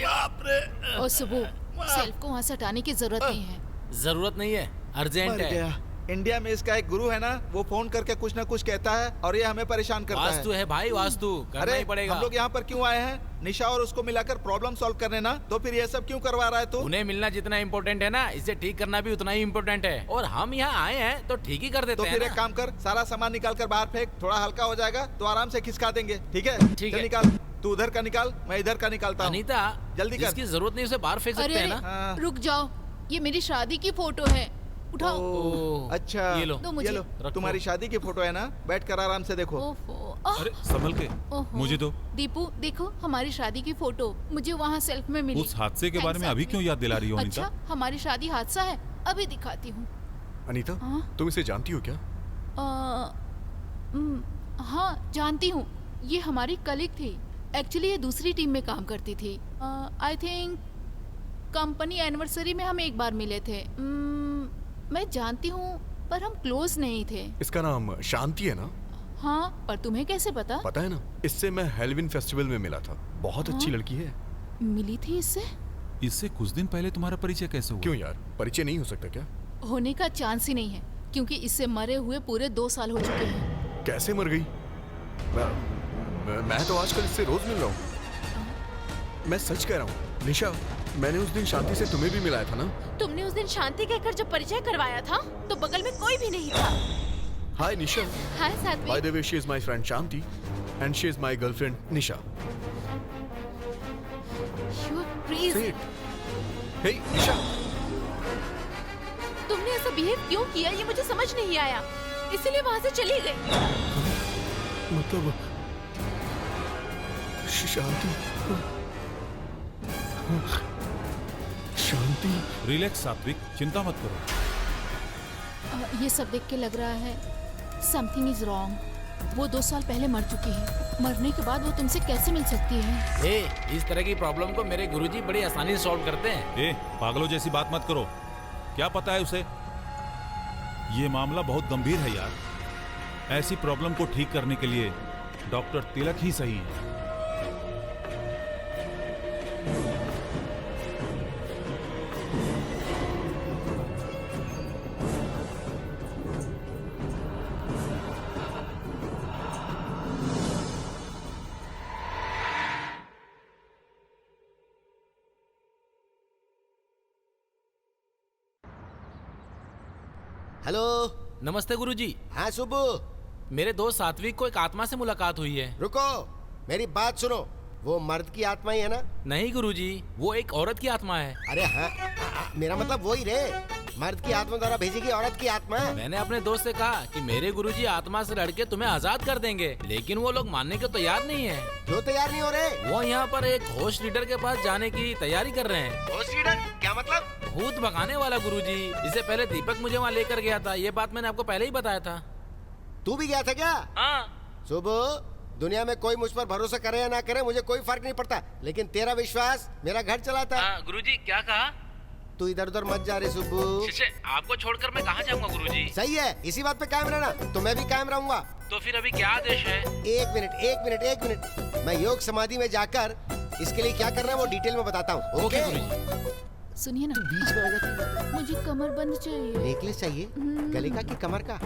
Speaker 2: बाप रे!
Speaker 7: और सुबह सेल्फ को वहाँ से हटाने की जरूरत नहीं है।
Speaker 6: जरूरत नहीं है, अर्जेंट
Speaker 5: मर
Speaker 6: है।
Speaker 5: गया। इंडिया में इसका एक गुरु है ना, वो फोन करके कुछ ना कुछ कहता है और ये हमें परेशान करता है।
Speaker 6: वास्तु है भाई, वास्तु करना
Speaker 5: अरे
Speaker 6: ही पड़ेगा।
Speaker 5: हम लोग यहाँ पर क्यों आए हैं? निशा और उसको मिलाकर प्रॉब्लम सॉल्व करने ना, तो फिर ये सब क्यों करवा रहा है तू?
Speaker 6: उन्हें मिलना जितना इम्पोर्टेंट है ना, इसे ठीक करना भी उतना ही इम्पोर्टेंट है। और हम यहाँ आए हैं तो ठीक ही कर देते
Speaker 5: तो
Speaker 6: हैं
Speaker 5: फिर
Speaker 6: ना।
Speaker 5: एक काम कर, सारा सामान निकाल कर बाहर फेंक, थोड़ा हल्का हो जाएगा तो आराम से खिसका देंगे। ठीक है?
Speaker 6: ठीक
Speaker 5: चल
Speaker 6: है।
Speaker 5: निकाल, तू उधर का निकाल, मैं इधर का निकालता हूँ।
Speaker 6: अनीता,
Speaker 5: जल्दी कर।
Speaker 6: जिसकी जरूरत नहीं उसे बाहर फेंक सकते हैं ना।
Speaker 5: हाँ।
Speaker 7: रुक जाओ, ये मेरी शादी की फोटो है, उठाओ।
Speaker 6: ओह,
Speaker 5: अच्छा
Speaker 6: ये लो,
Speaker 7: दो मुझे।
Speaker 5: ये लो,
Speaker 6: रखो।
Speaker 5: तुम्हारी शादी की फोटो है ना, बैठ कर आराम से देखो।
Speaker 7: ओफो,
Speaker 1: अरे संभल के,
Speaker 7: ओहो।
Speaker 1: मुझे दो।
Speaker 7: दीपू देखो, हमारी शादी की फोटो मुझे वहाँ सेल्फ में मिली।
Speaker 1: उस हादसे के बारे में अभी क्यों याद दिला रही हो अनीता?
Speaker 7: अच्छा, हमारी शादी हादसा है, अभी दिखाती हूँ।
Speaker 4: अनीता,
Speaker 7: हाँ?
Speaker 4: तुम इसे जानती हो क्या?
Speaker 7: हाँ जानती हूँ, ये हमारी कलीग थी। एक्चुअली ये दूसरी टीम में काम करती थी। आई थिंक कंपनी एनिवर्सरी में हम एक बार मिले थे। मैं जानती हूँ पर हम क्लोज नहीं थे।
Speaker 4: इसका नाम शांति है ना?
Speaker 7: हाँ, पर तुम्हें कैसे पता?
Speaker 4: पता है ना, इससे मैं हेलोवीन फेस्टिवल में मिला था। बहुत अच्छी
Speaker 7: हाँ?
Speaker 4: लड़की है।
Speaker 7: मिली थी इससे?
Speaker 1: इससे कुछ दिन पहले तुम्हारा परिचय कैसे हुआ?
Speaker 4: क्यों यार, परिचय नहीं हो सकता क्या?
Speaker 7: होने का चांस ही नहीं है, क्योंकि इससे मरे हुए पूरे 2 साल हो चुके हैं।
Speaker 4: कैसे मर गई? मैं तो आजकल इससे रोज मिल रहा हूँ। मैं सच कह रहा हूँ निशा, मैंने उस दिन शांति से तुम्हें भी मिलाया था ना?
Speaker 7: तुमने उस दिन शांति कहकर जब परिचय करवाया था तो बगल में कोई भी नहीं था।
Speaker 4: हाय निशा।
Speaker 7: हाय सात्विक।
Speaker 4: Bye the way, she is my friend Shanti and she is my girlfriend Nisha.
Speaker 7: You are crazy.
Speaker 4: हे निशा।
Speaker 7: तुमने ऐसा बिहेव क्यों किया ये मुझे समझ नहीं आया, इसीलिए वहाँ से चली गई।
Speaker 4: मतलब शांति, शांति।
Speaker 1: रिलैक्स सात्विक, चिंता मत करो।
Speaker 7: ये सब देख के लग रहा है समथिंग इज रॉन्ग। वो 2 साल पहले मर चुकी है,
Speaker 3: मरने के बाद वो तुमसे कैसे मिल सकती है?
Speaker 6: इस तरह की प्रॉब्लम को मेरे गुरुजी बड़ी आसानी से सॉल्व करते हैं।
Speaker 1: पागलों जैसी बात मत करो। क्या पता है उसे? ये मामला बहुत गंभीर है यार। ऐसी प्रॉब्लम को ठीक करने के लिए डॉक्टर तिलक ही सही है।
Speaker 8: हेलो।
Speaker 6: नमस्ते गुरुजी।
Speaker 8: हाँ सुब्बू।
Speaker 6: मेरे दोस्त सात्विक को एक आत्मा से मुलाकात हुई है।
Speaker 8: रुको, मेरी बात सुनो। वो मर्द की आत्मा ही है ना?
Speaker 6: नहीं गुरुजी, वो एक औरत की आत्मा है।
Speaker 8: अरे हाँ, मेरा मतलब वही रे। मर्द की आत्मा द्वारा भेजी गई औरत की आत्मा है।
Speaker 6: मैंने अपने दोस्त से कहा कि मेरे गुरुजी आत्मा से लड़के तुम्हें आजाद कर देंगे, लेकिन वो लोग मानने को तैयार नहीं है।
Speaker 8: क्यों तैयार नहीं हो रहे?
Speaker 6: वो यहाँ पर एक होस्ट लीडर के पास जाने की तैयारी कर रहे हैं।
Speaker 8: होस्ट लीडर क्या मतलब?
Speaker 6: भूत भगाने वाला गुरुजी। इससे पहले दीपक मुझे वहाँ लेकर गया था। ये बात मैंने आपको पहले ही बताया था।
Speaker 8: तू भी गया था क्या?
Speaker 6: हाँ।
Speaker 8: सुबह, दुनिया में कोई मुझ पर भरोसा करे या ना करे मुझे कोई फर्क नहीं पड़ता, लेकिन तेरा विश्वास मेरा घर चलाता है।
Speaker 6: गुरुजी क्या कहा?
Speaker 8: तू इधर उधर मत जा रे सुब्बू।
Speaker 6: आपको छोड़कर मैं कहाँ जाऊँगा गुरुजी?
Speaker 8: सही है, इसी बात पे कायम रहना तो मैं भी कायम रहूंगा।
Speaker 6: तो फिर अभी क्या आदेश है?
Speaker 8: एक मिनट। मैं योग समाधि में जाकर इसके लिए क्या करना है वो डिटेल में बताता हूँ।
Speaker 6: ओके
Speaker 3: सुनिए ना,
Speaker 8: बीच में आ जाती।
Speaker 3: मुझे कमर बंद चाहिए।
Speaker 8: नेकलेस चाहिए? गले का कि कमर का?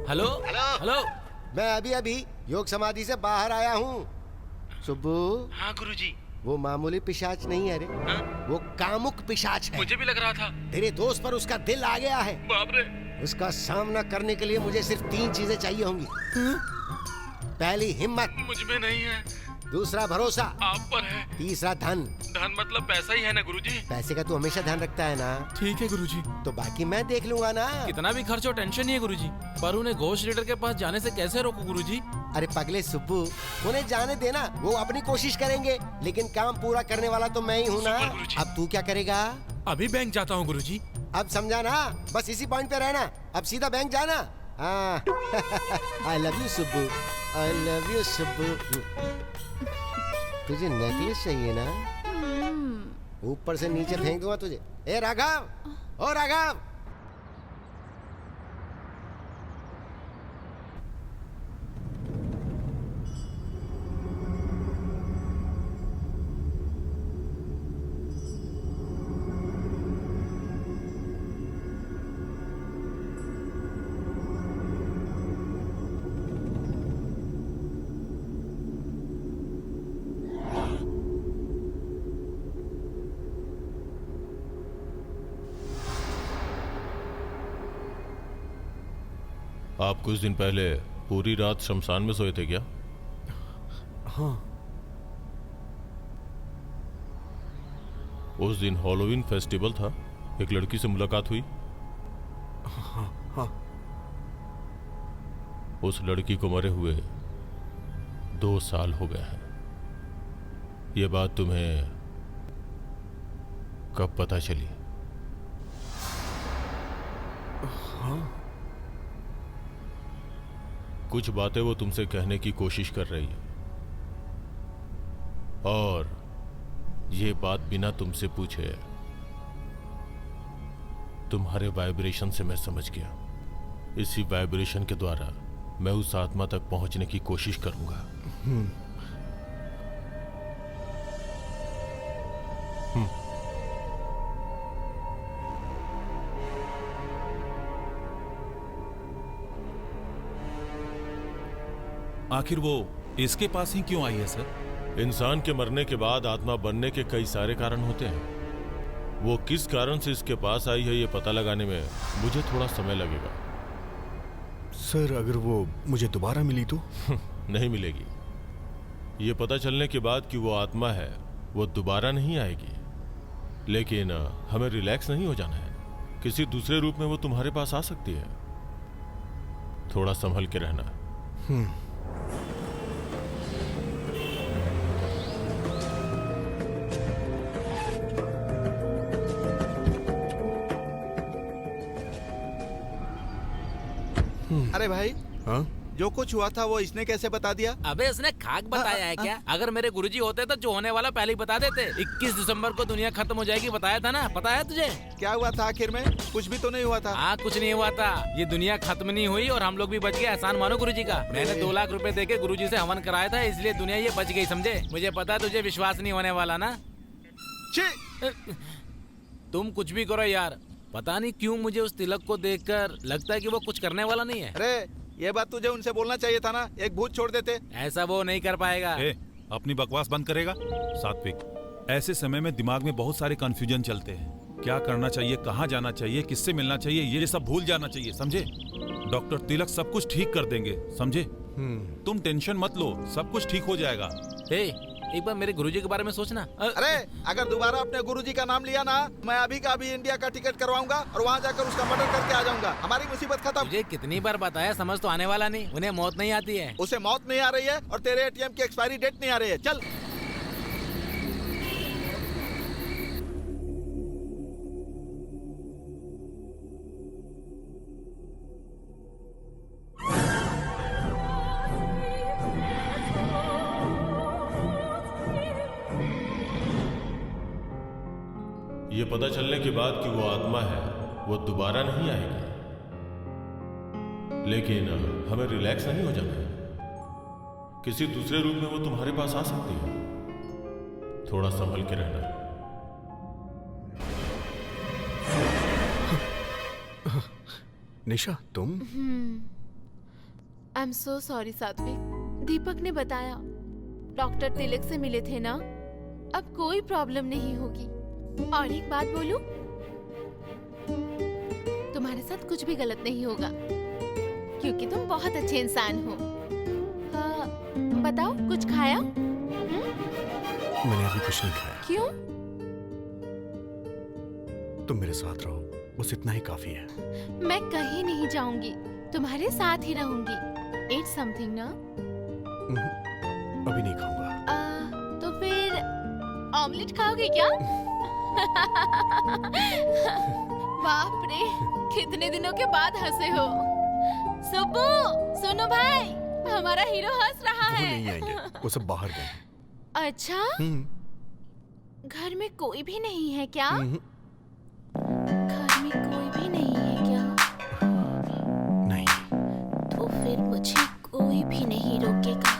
Speaker 6: Hello hello.
Speaker 8: मैं अभी योग समाधि से बाहर आया हूँ। सुब्बू।
Speaker 6: हाँ गुरुजी।
Speaker 8: वो मामूली पिशाच नहीं है रे। वो कामुक पिशाच है।
Speaker 6: मुझे भी लग रहा था।
Speaker 8: तेरे दोस्त पर उसका दिल आ गया है।
Speaker 6: बाप रे।
Speaker 8: उसका सामना करने के लिए मुझे सिर्फ 3 चीजें चाहिए होंगी। पहली हिम्मत।
Speaker 6: मुझ में नहीं है।
Speaker 8: दूसरा भरोसा।
Speaker 6: आप पर है।
Speaker 8: तीसरा धन।
Speaker 6: धन मतलब पैसा ही है ना गुरुजी?
Speaker 8: पैसे का तू हमेशा ध्यान रखता है ना?
Speaker 6: ठीक है गुरुजी।
Speaker 8: तो बाकी मैं देख लूंगा ना।
Speaker 6: कितना भी खर्च हो टेंशन नहीं है गुरुजी, पर उन्हें घोष लीडर के पास जाने से कैसे रोकूं गुरुजी?
Speaker 8: अरे पगले सुब्बू, उन्हें जाने देना, वो अपनी कोशिश करेंगे, लेकिन काम पूरा करने वाला तो मैं ही हूँ ना। अब तू क्या करेगा?
Speaker 6: अभी बैंक जाता हूँ गुरुजी।
Speaker 8: अब समझा ना, बस इसी पॉइंट पे रहना। अब सीधा बैंक जाना। I love you Subbu, I love you Subbu. तुझे नेकलेस चाहिए ना? ऊपर से नीचे फेंक दूंगा तुझे। ए राघव, ओ राघव।
Speaker 9: आप कुछ दिन पहले पूरी रात शमशान में सोए थे क्या?
Speaker 4: हाँ।
Speaker 9: उस दिन हॉलोवीन फेस्टिवल था, एक लड़की से मुलाकात हुई।
Speaker 4: हाँ।
Speaker 9: उस लड़की को मरे हुए 2 साल हो गए हैं। ये बात तुम्हें कब पता चली?
Speaker 4: हाँ।
Speaker 9: कुछ बातें वो तुमसे कहने की कोशिश कर रही है, और ये बात बिना तुमसे पूछे तुम्हारे वाइब्रेशन से मैं समझ गया। इसी वाइब्रेशन के द्वारा मैं उस आत्मा तक पहुंचने की कोशिश करूंगा।
Speaker 1: आखिर वो इसके पास ही क्यों आई है सर?
Speaker 9: इंसान के मरने के बाद आत्मा बनने के कई सारे कारण होते हैं। वो किस कारण से इसके पास आई है ये पता लगाने में मुझे थोड़ा समय लगेगा।
Speaker 4: सर, अगर वो मुझे दोबारा मिली तो?
Speaker 9: नहीं मिलेगी। ये पता चलने के बाद कि वो आत्मा है, वो दोबारा नहीं आएगी। लेकिन हमें रिलैक्स नहीं हो जाना है। किसी दूसरे रूप में वो तुम्हारे पास आ सकती है। थोड़ा संभल के रहना।
Speaker 5: अरे भाई,
Speaker 4: हाँ?
Speaker 5: जो कुछ हुआ था वो इसने कैसे बता दिया?
Speaker 6: अबे उसने खाक बताया है क्या? अगर मेरे गुरुजी होते तो जो होने वाला पहले ही बता देते। 21 दिसंबर को दुनिया खत्म हो जाएगी बताया था ना, पता है तुझे?
Speaker 5: क्या हुआ था आखिर में? कुछ भी तो नहीं हुआ था।
Speaker 6: हाँ कुछ नहीं हुआ था, ये दुनिया खत्म नहीं हुई और हम लोग भी बच गए। एहसान मानो गुरुजी का। मैंने 2 लाख रुपए देके गुरुजी से हवन कराया था, इसलिए दुनिया ये बच गई, समझे? मुझे पता है तुझे विश्वास नहीं होने वाला ना। तुम कुछ भी करो यार, पता नहीं क्यों मुझे उस तिलक को देखकर लगता है कि वो कुछ करने वाला नहीं है।
Speaker 5: अरे ये बात तुझे उनसे बोलना चाहिए था ना, एक भूत छोड़ देते।
Speaker 6: ऐसा वो नहीं कर पाएगा।
Speaker 1: अपनी बकवास बंद करेगा? सात्विक, ऐसे समय में दिमाग में बहुत सारे कंफ्यूजन चलते हैं। क्या करना चाहिए, कहाँ जाना चाहिए, किससे मिलना चाहिए, ये सब भूल जाना चाहिए, समझे? डॉक्टर तिलक सब कुछ ठीक कर देंगे, समझे? तुम टेंशन मत लो, सब कुछ ठीक हो जाएगा।
Speaker 6: एक बार मेरे गुरुजी के बारे में सोचना।
Speaker 5: अरे अगर दोबारा अपने गुरुजी का नाम लिया ना, मैं अभी का अभी इंडिया का टिकट करवाऊंगा और वहाँ जाकर उसका मर्डर करके आ जाऊंगा। हमारी मुसीबत खत्म।
Speaker 6: मुझे कितनी बार बताया, समझ तो आने वाला नहीं, उन्हें मौत नहीं आती है।
Speaker 5: उसे मौत नहीं आ रही है और तेरे एटीएम की एक्सपायरी डेट नहीं आ रही है। चल।
Speaker 9: ये पता चलने के बाद कि वो आत्मा है, वो दोबारा नहीं आएगी। लेकिन हमें रिलैक्स नहीं हो जाना है। किसी दूसरे रूप में वो तुम्हारे पास आ सकती है, थोड़ा संभल के रहना।
Speaker 4: निशा तुम?
Speaker 7: आई एम सो सॉरी सात्विक। दीपक ने बताया, डॉक्टर तिलक से मिले थे ना, अब कोई प्रॉब्लम नहीं होगी। और एक बात बोलूं, तुम्हारे साथ कुछ भी गलत नहीं होगा, क्योंकि तुम बहुत अच्छे इंसान हो। बताओ, कुछ खाया?
Speaker 4: मैंने अभी कुछ नहीं खाया।
Speaker 7: क्यों?
Speaker 4: तुम मेरे साथ रहो, बस इतना ही काफी है।
Speaker 7: मैं कहीं नहीं जाऊंगी, तुम्हारे साथ ही रहूंगी। Eat something ना?
Speaker 4: अभी नहीं खाऊंगा।
Speaker 7: तो फिर ऑमलेट खाओगे क्या? बाप रे, कितने दिनों के बाद हंसे हो। सुब्बू, सुनो भाई, हमारा हीरो हंस रहा है।
Speaker 4: वो नहीं आएंगे, वो सब बाहर गए।
Speaker 7: अच्छा? घर में कोई भी नहीं है क्या? घर में कोई भी नहीं है क्या?
Speaker 4: नहीं।
Speaker 7: तो फिर मुझे कोई भी नहीं रोकेगा।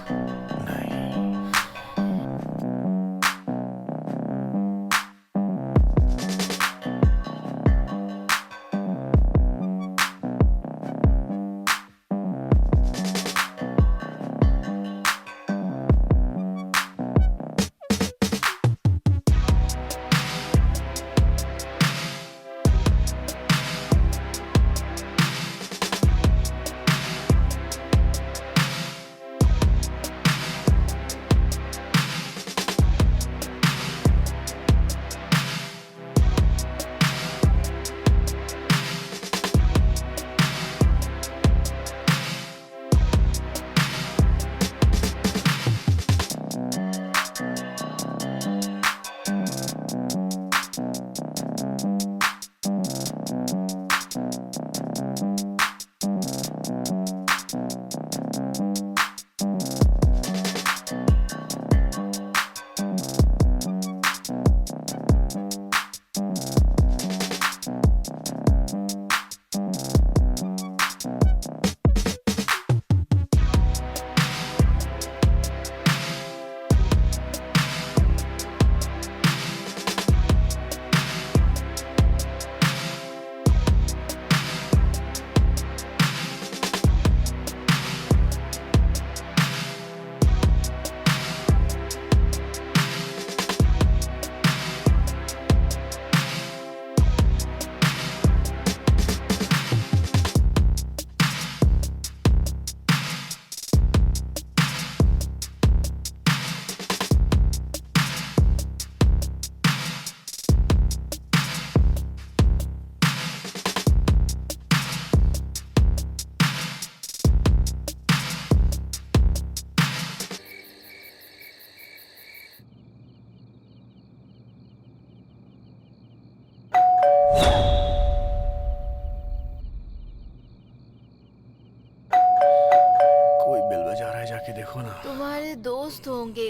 Speaker 7: तुम्हारे दोस्त होंगे,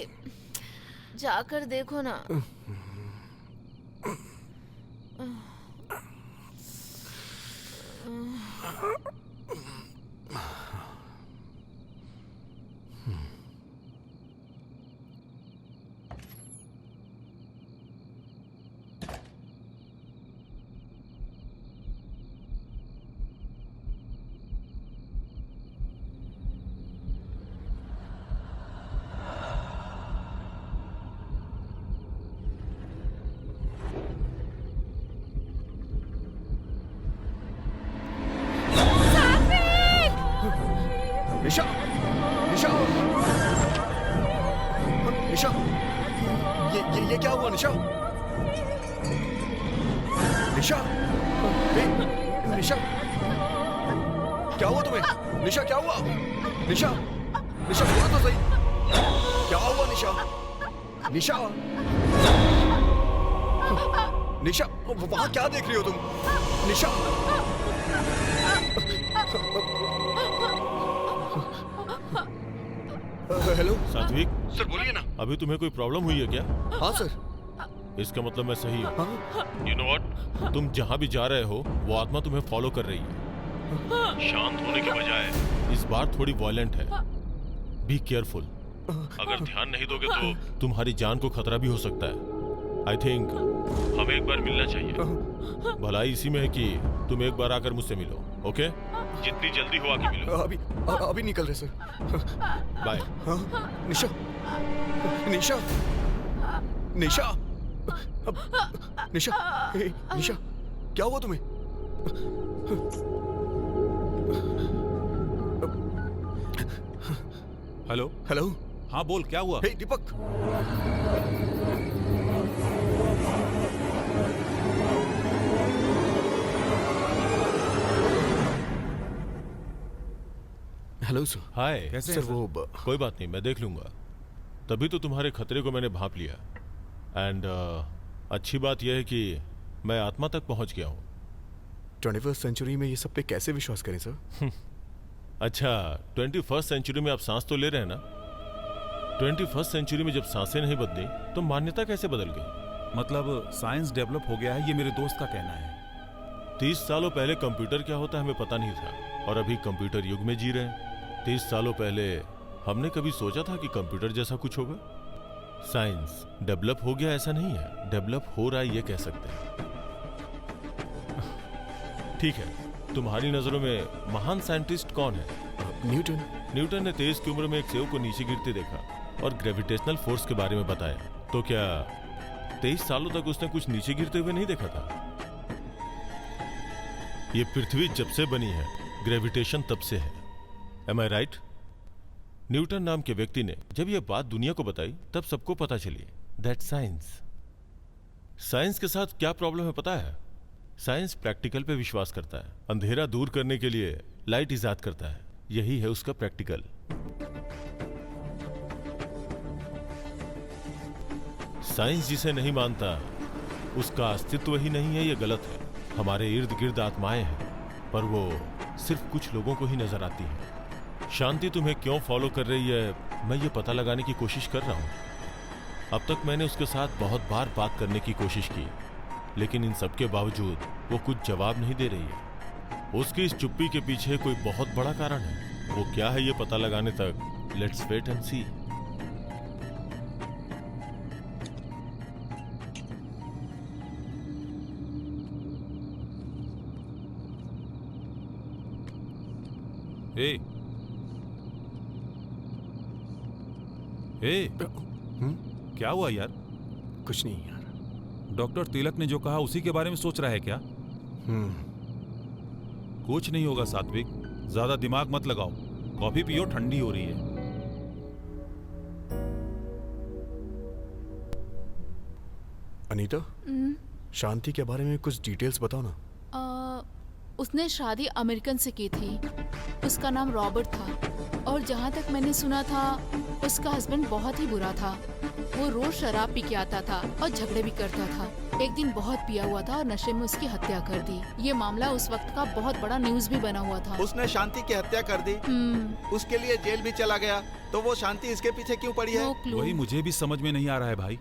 Speaker 7: जाकर देखो ना।
Speaker 4: निशा, निशा, निशा, ये क्या हुआ निशा? निशा, निशा, क्या हुआ तुम्हें? निशा क्या हुआ? निशा, निशा बोलो तो सही, क्या हुआ निशा? निशा, निशा, वहां क्या देख रही हो तुम? निशा, हेलो
Speaker 9: सात्विक,
Speaker 4: सर बोलिए ना।
Speaker 9: अभी तुम्हें कोई प्रॉब्लम हुई है क्या?
Speaker 4: हाँ सर।
Speaker 9: इसका मतलब मैं सही हूँ। You know what? तुम जहाँ भी जा रहे हो वो आत्मा तुम्हें फॉलो कर रही है। शांत होने के बजाय इस बार थोड़ी वायलेंट है। Be careful. अगर ध्यान नहीं दोगे तो तुम्हारी जान को खतरा भी हो सकता है। आई थिंक हमें एक बार मिलना चाहिए। भलाई इसी में है कि तुम एक बार आकर मुझसे मिलो, ओके? जितनी जल्दी हो आके मिलो।
Speaker 4: अभी निकल रहे सर।
Speaker 9: बाय।
Speaker 4: निशा, निशा, निशा, निशा, निशा, क्या हुआ तुम्हें?
Speaker 1: हेलो
Speaker 4: हेलो,
Speaker 1: हाँ बोल, क्या हुआ?
Speaker 4: हे दीपक, हेलो सर।
Speaker 9: हाय।
Speaker 1: कैसे
Speaker 4: सर
Speaker 1: हैं
Speaker 4: वो
Speaker 9: कोई बात नहीं, मैं देख लूंगा। तभी तो तुम्हारे खतरे को मैंने भांप लिया। एंड अच्छी बात यह है कि मैं आत्मा तक पहुंच गया हूं।
Speaker 4: 21st सेंचुरी में ये सब पे कैसे विश्वास करें सर?
Speaker 9: अच्छा, 21st सेंचुरी में आप सांस तो ले रहे हैं ना? 21st सेंचुरी में जब सांसें नहीं बदली तो मान्यता कैसे बदल गई?
Speaker 1: मतलब साइंस डेवलप हो गया है, ये मेरे दोस्त का कहना है।
Speaker 9: 30 सालों पहले कंप्यूटर क्या होता है हमें पता नहीं था, और अभी कंप्यूटर युग में जी रहे हैं। 30 सालों पहले हमने कभी सोचा था कि कंप्यूटर जैसा कुछ होगा? साइंस डेवलप हो गया ऐसा नहीं है, डेवलप हो रहा है ये कह सकते हैं। ठीक है, तुम्हारी नजरों में महान साइंटिस्ट कौन है?
Speaker 4: न्यूटन।
Speaker 9: न्यूटन ने 23 की उम्र में एक सेव को नीचे गिरते देखा और ग्रेविटेशनल फोर्स के बारे में बताया। तो क्या 23 सालों तक उसने कुछ नीचे गिरते हुए नहीं देखा था? ये पृथ्वी जब से बनी है, ग्रेविटेशन तब से है। Am I right? न्यूटन नाम के व्यक्ति ने जब यह बात दुनिया को बताई तब सबको पता चली, दैट साइंस। साइंस के साथ क्या प्रॉब्लम है पता है? साइंस प्रैक्टिकल पे विश्वास करता है। अंधेरा दूर करने के लिए लाइट इजाद करता है, यही है उसका प्रैक्टिकल। साइंस जिसे नहीं मानता उसका अस्तित्व ही नहीं है, यह गलत है। हमारे इर्द गिर्द आत्माएं हैं, पर वो सिर्फ कुछ लोगों को ही नजर आती हैं। शांति तुम्हें क्यों फॉलो कर रही है, मैं ये पता लगाने की कोशिश कर रहा हूं। अब तक मैंने उसके साथ बहुत बार बात करने की कोशिश की, लेकिन इन सब के बावजूद वो कुछ जवाब नहीं दे रही है। उसकी इस चुप्पी के पीछे कोई बहुत बड़ा कारण है। वो क्या है ये पता लगाने तक लेट्स वेट एंड सी।
Speaker 1: क्या हुआ यार?
Speaker 4: कुछ नहीं यार।
Speaker 1: डॉक्टर तिलक ने जो कहा उसी के बारे में सोच रहा है क्या? कुछ नहीं होगा सात्विक, ज्यादा दिमाग मत लगाओ। कॉफी पियो, ठंडी हो रही है।
Speaker 4: अनीता, शांति के बारे में कुछ डिटेल्स बताओ ना।
Speaker 10: उसने शादी अमेरिकन से की थी। उसका नाम रॉबर्ट था, और जहाँ तक मैंने सुना था उसका हस्बैंड बहुत ही बुरा था। वो रोज शराब पी के आता था और झगड़े भी करता था। एक दिन बहुत पिया हुआ था और नशे में उसकी हत्या कर दी। ये मामला उस वक्त का बहुत बड़ा न्यूज भी बना हुआ था।
Speaker 5: उसने शांति की हत्या कर दी, उसके लिए जेल भी चला गया, तो वो शांति इसके पीछे क्यों पड़ी है?
Speaker 1: वही मुझे भी समझ में नहीं आ रहा है भाई।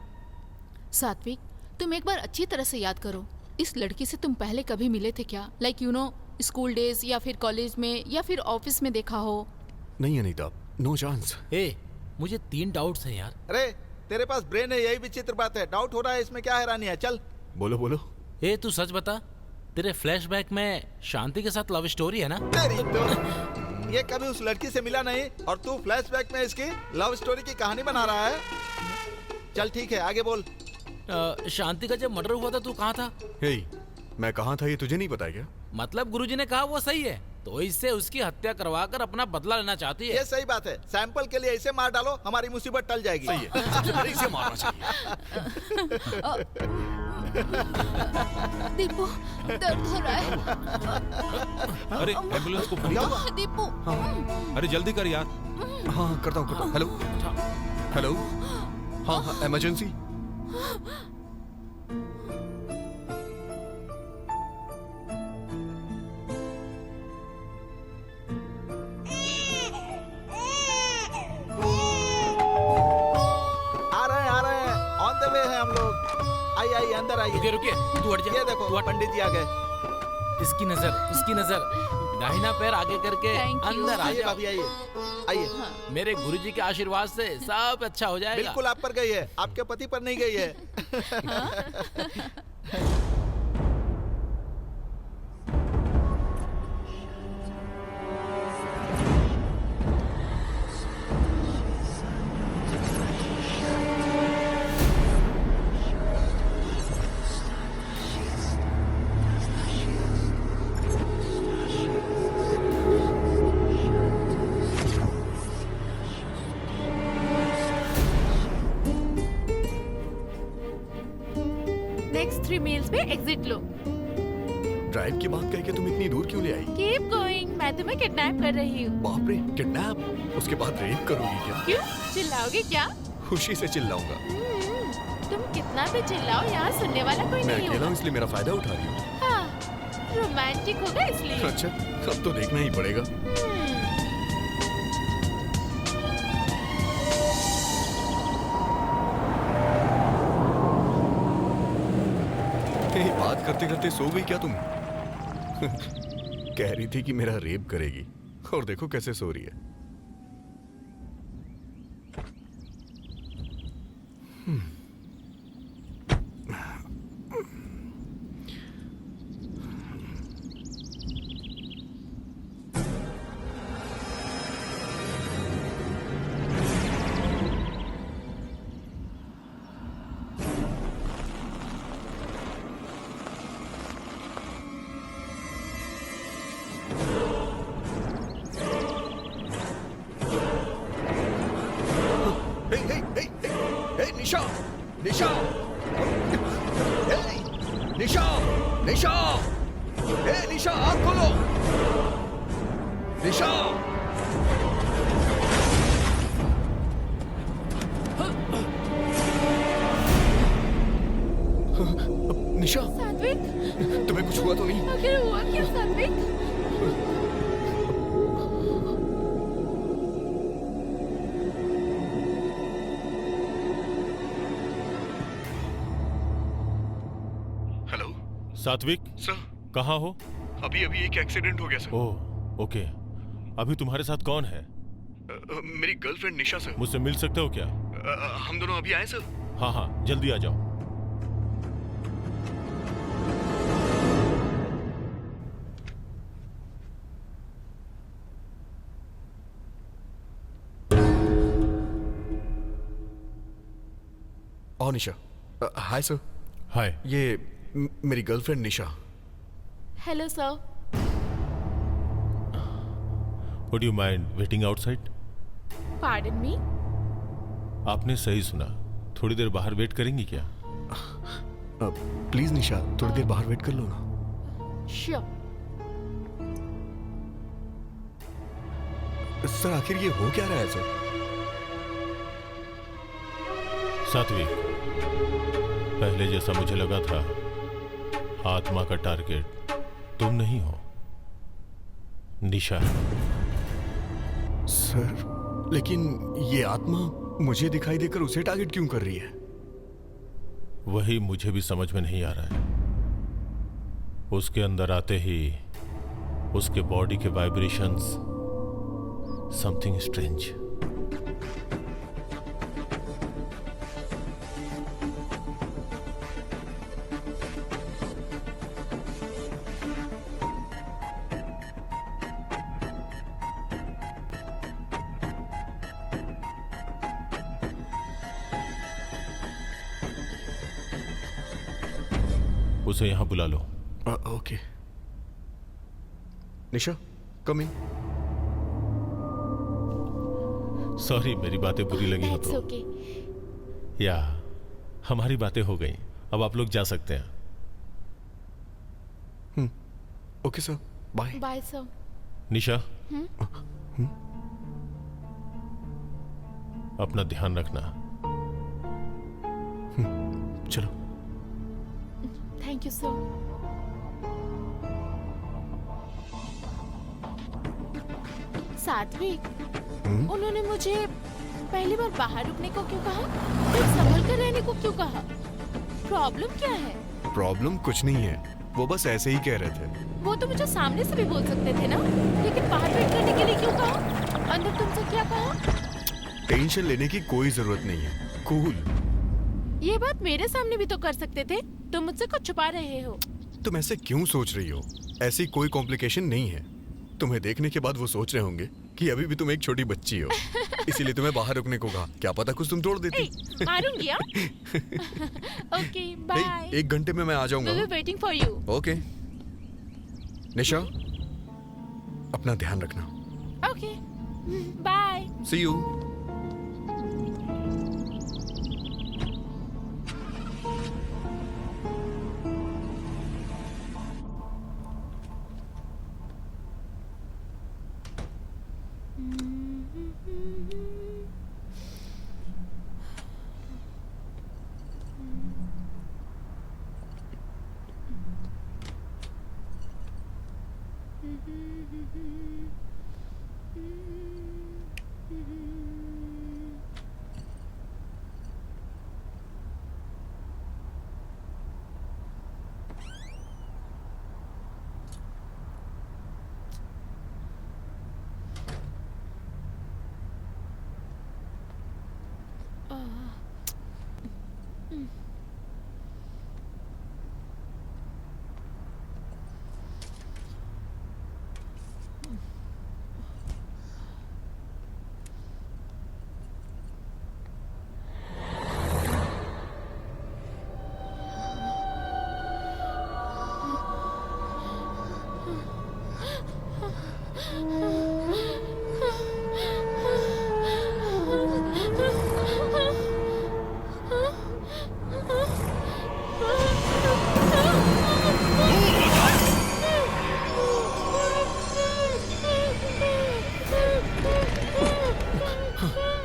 Speaker 10: सात्विक, तुम एक बार अच्छी तरह से याद करो, इस लड़की से तुम पहले कभी मिले थे क्या? Like you know, school days या फिर कॉलेज में या फिर ऑफिस में देखा हो?
Speaker 4: नहीं अनीता, नो चांस।
Speaker 6: मुझे 3 डाउट्स हैं यार।
Speaker 5: अरे तेरे पास ब्रेन है, यही विचित्र बात है। डाउट हो रहा है, इसमें क्या हैरानी है? चल
Speaker 4: बोलो बोलो।
Speaker 6: तू सच बता, तेरे फ्लैशबैक में शांति के साथ लव स्टोरी है ना?
Speaker 5: तेरी तो ये कभी उस लड़की से मिला नहीं और तू फ्लैशबैक में इसकी लव स्टोरी की कहानी बना रहा है। चल ठीक है, आगे बोल।
Speaker 6: शांति का जब मर्डर हुआ था तू कहाँ था?
Speaker 4: मैं कहाँ था ये तुझे नहीं पता क्या?
Speaker 6: मतलब गुरुजी ने कहा वो सही है, तो इससे उसकी हत्या करवा कर अपना बदला लेना चाहती है।
Speaker 5: ये सही बात है। सैंपल के लिए इसे मार डालो, हमारी मुसीबत टल जाएगी।
Speaker 4: सही है, सबसे पहले इसे मारना चाहिए।
Speaker 10: दीपू, दर्द हो रहा है।
Speaker 1: अरे एम्बुलेंस को फोन कर।
Speaker 10: दीपू,
Speaker 1: अरे जल्दी कर यार।
Speaker 4: हाँ करता हूँ। हेलो हेलो, हाँ इमरजेंसी।
Speaker 5: आइए अंदर आइए।
Speaker 6: रुकिए, तू हट जा।
Speaker 5: ये देखो, पंडित जी आ गए।
Speaker 6: इसकी नजर दाहिना पैर आगे करके अंदर
Speaker 5: आइए। भाभी आइए आइए।
Speaker 6: मेरे गुरुजी के आशीर्वाद से सब अच्छा हो जाएगा।
Speaker 5: बिल्कुल आप पर गई है, आपके पति पर नहीं गई है।
Speaker 7: नेक्स्ट 3 मील्स पे एग्जिट लो।
Speaker 4: ड्राइव की बात कह के तुम इतनी दूर क्यों ले आई?
Speaker 7: कीप गोइंग, मैं तुम्हें किडनैप कर रही हूँ।
Speaker 4: बाप रे, किडनैप? उसके बाद रेप करोगी क्या?
Speaker 7: क्यों, चिल्लाओगे क्या?
Speaker 4: खुशी से चिल्लाऊंगा।
Speaker 7: तुम कितना भी चिल्लाओ, यहाँ सुनने वाला कोई
Speaker 4: मैं
Speaker 7: नहीं
Speaker 4: अकेला हूँ
Speaker 7: होगा।
Speaker 4: इसलिए मेरा फायदा उठा रही हूँ।
Speaker 7: हाँ, रोमांटिक होगा इसलिए।
Speaker 4: अच्छा, अब तो देखना ही पड़ेगा। बात करते करते सो गई क्या तुम? कह रही थी कि मेरा रेप करेगी और देखो कैसे सो रही है। निशा आँख खोलो। निशा, निशा,
Speaker 7: सात्विक,
Speaker 4: तुम्हें कुछ हुआ तो नहीं?
Speaker 7: आखिर हुआ क्या सात्विक?
Speaker 9: सात्विक
Speaker 4: सर,
Speaker 9: कहाँ हो?
Speaker 4: अभी एक एक्सीडेंट हो गया सर।
Speaker 9: Oh okay. अभी तुम्हारे साथ कौन है?
Speaker 4: मेरी गर्लफ्रेंड निशा सर।
Speaker 9: मुझसे मिल सकते हो क्या?
Speaker 4: हम दोनों अभी आए सर।
Speaker 9: हाँ जल्दी आ जाओ।
Speaker 4: और निशा। Hi sir.
Speaker 9: हाय।
Speaker 4: ये मेरी girlfriend Nisha.
Speaker 7: Hello sir.
Speaker 9: Would you mind waiting outside?
Speaker 7: Pardon me?
Speaker 9: आपने सही सुना। थोड़ी देर बाहर वेट करेंगी क्या?
Speaker 4: प्लीज निशा, थोड़ी देर बाहर वेट कर लो ना।
Speaker 7: Sure.
Speaker 4: सर, आखिर ये हो क्या रहा है सर?
Speaker 9: सात्विक, पहले जैसा मुझे लगा था, आत्मा का टारगेट तुम नहीं हो, निशा।
Speaker 4: सर, लेकिन ये आत्मा मुझे दिखाई देकर उसे टारगेट क्यों कर रही है?
Speaker 9: वही मुझे भी समझ में नहीं आ रहा है। उसके अंदर आते ही उसके बॉडी के वाइब्रेशंस, समथिंग स्ट्रेंज। उसे यहां बुला लो।
Speaker 4: ओके। निशा, कम इन।
Speaker 9: सॉरी, मेरी बातें बुरी लगी हो तो।
Speaker 7: okay.
Speaker 9: या हमारी बातें हो गई, अब आप लोग जा सकते हैं।
Speaker 4: Okay sir, bye.
Speaker 7: Bye sir.
Speaker 9: Nisha, अपना ध्यान रखना।
Speaker 4: चलो।
Speaker 7: Thank you sir. सात्विक, उन्होंने मुझे पहली बार बाहर रुकने को क्यों कहा, फिर संभल कर रहने को क्यों कहा? प्रॉब्लम क्या है?
Speaker 4: प्रॉब्लम कुछ नहीं है, वो बस ऐसे ही कह रहे थे।
Speaker 7: वो तो मुझे सामने से भी बोल सकते थे ना, लेकिन बाहर वेट करने के लिए क्यों कहा? अंदर तुमसे क्या कहा?
Speaker 4: टेंशन लेने की कोई जरूरत नहीं है, कूल।
Speaker 7: ये बात मेरे सामने भी तो कर सकते थे, तुम मुझसे कुछ छुपा रहे हो।
Speaker 4: तुम ऐसे क्यों सोच रही हो? ऐसी कोई कॉम्प्लिकेशन नहीं है। तुम्हें देखने के बाद वो सोच रहे होंगे कि अभी भी तुम एक छोटी बच्ची हो, इसीलिए तुम्हें बाहर रुकने को कहा। क्या पता कुछ तुम तोड़ देती।
Speaker 7: मारूंगी यार। Okay, bye.
Speaker 4: 1 घंटे में मैं आ जाऊंगा।
Speaker 7: We'll be waiting for you.
Speaker 4: Okay. Nisha, अपना ध्यान रखना।
Speaker 7: Okay, bye.
Speaker 4: See you.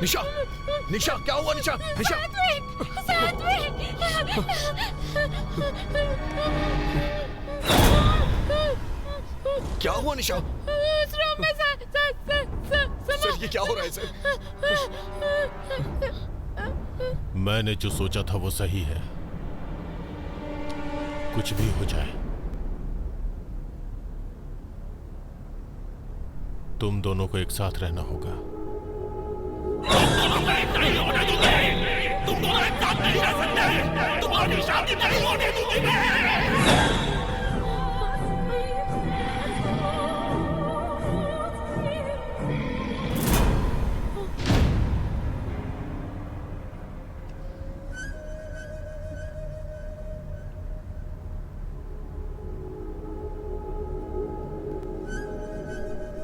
Speaker 4: Nisha, Nisha, क्या हुआ? निशा, निशा। क्या हुआ निशा? सर, ये क्या हो रहा है सर?
Speaker 9: मैंने जो सोचा था वो सही है। कुछ भी हो जाए, तुम दोनों को एक साथ रहना होगा।
Speaker 13: तुम दोनों एक साथ नहीं रह सकते। तुम्हारी शादी नहीं होने दूंगी मैं।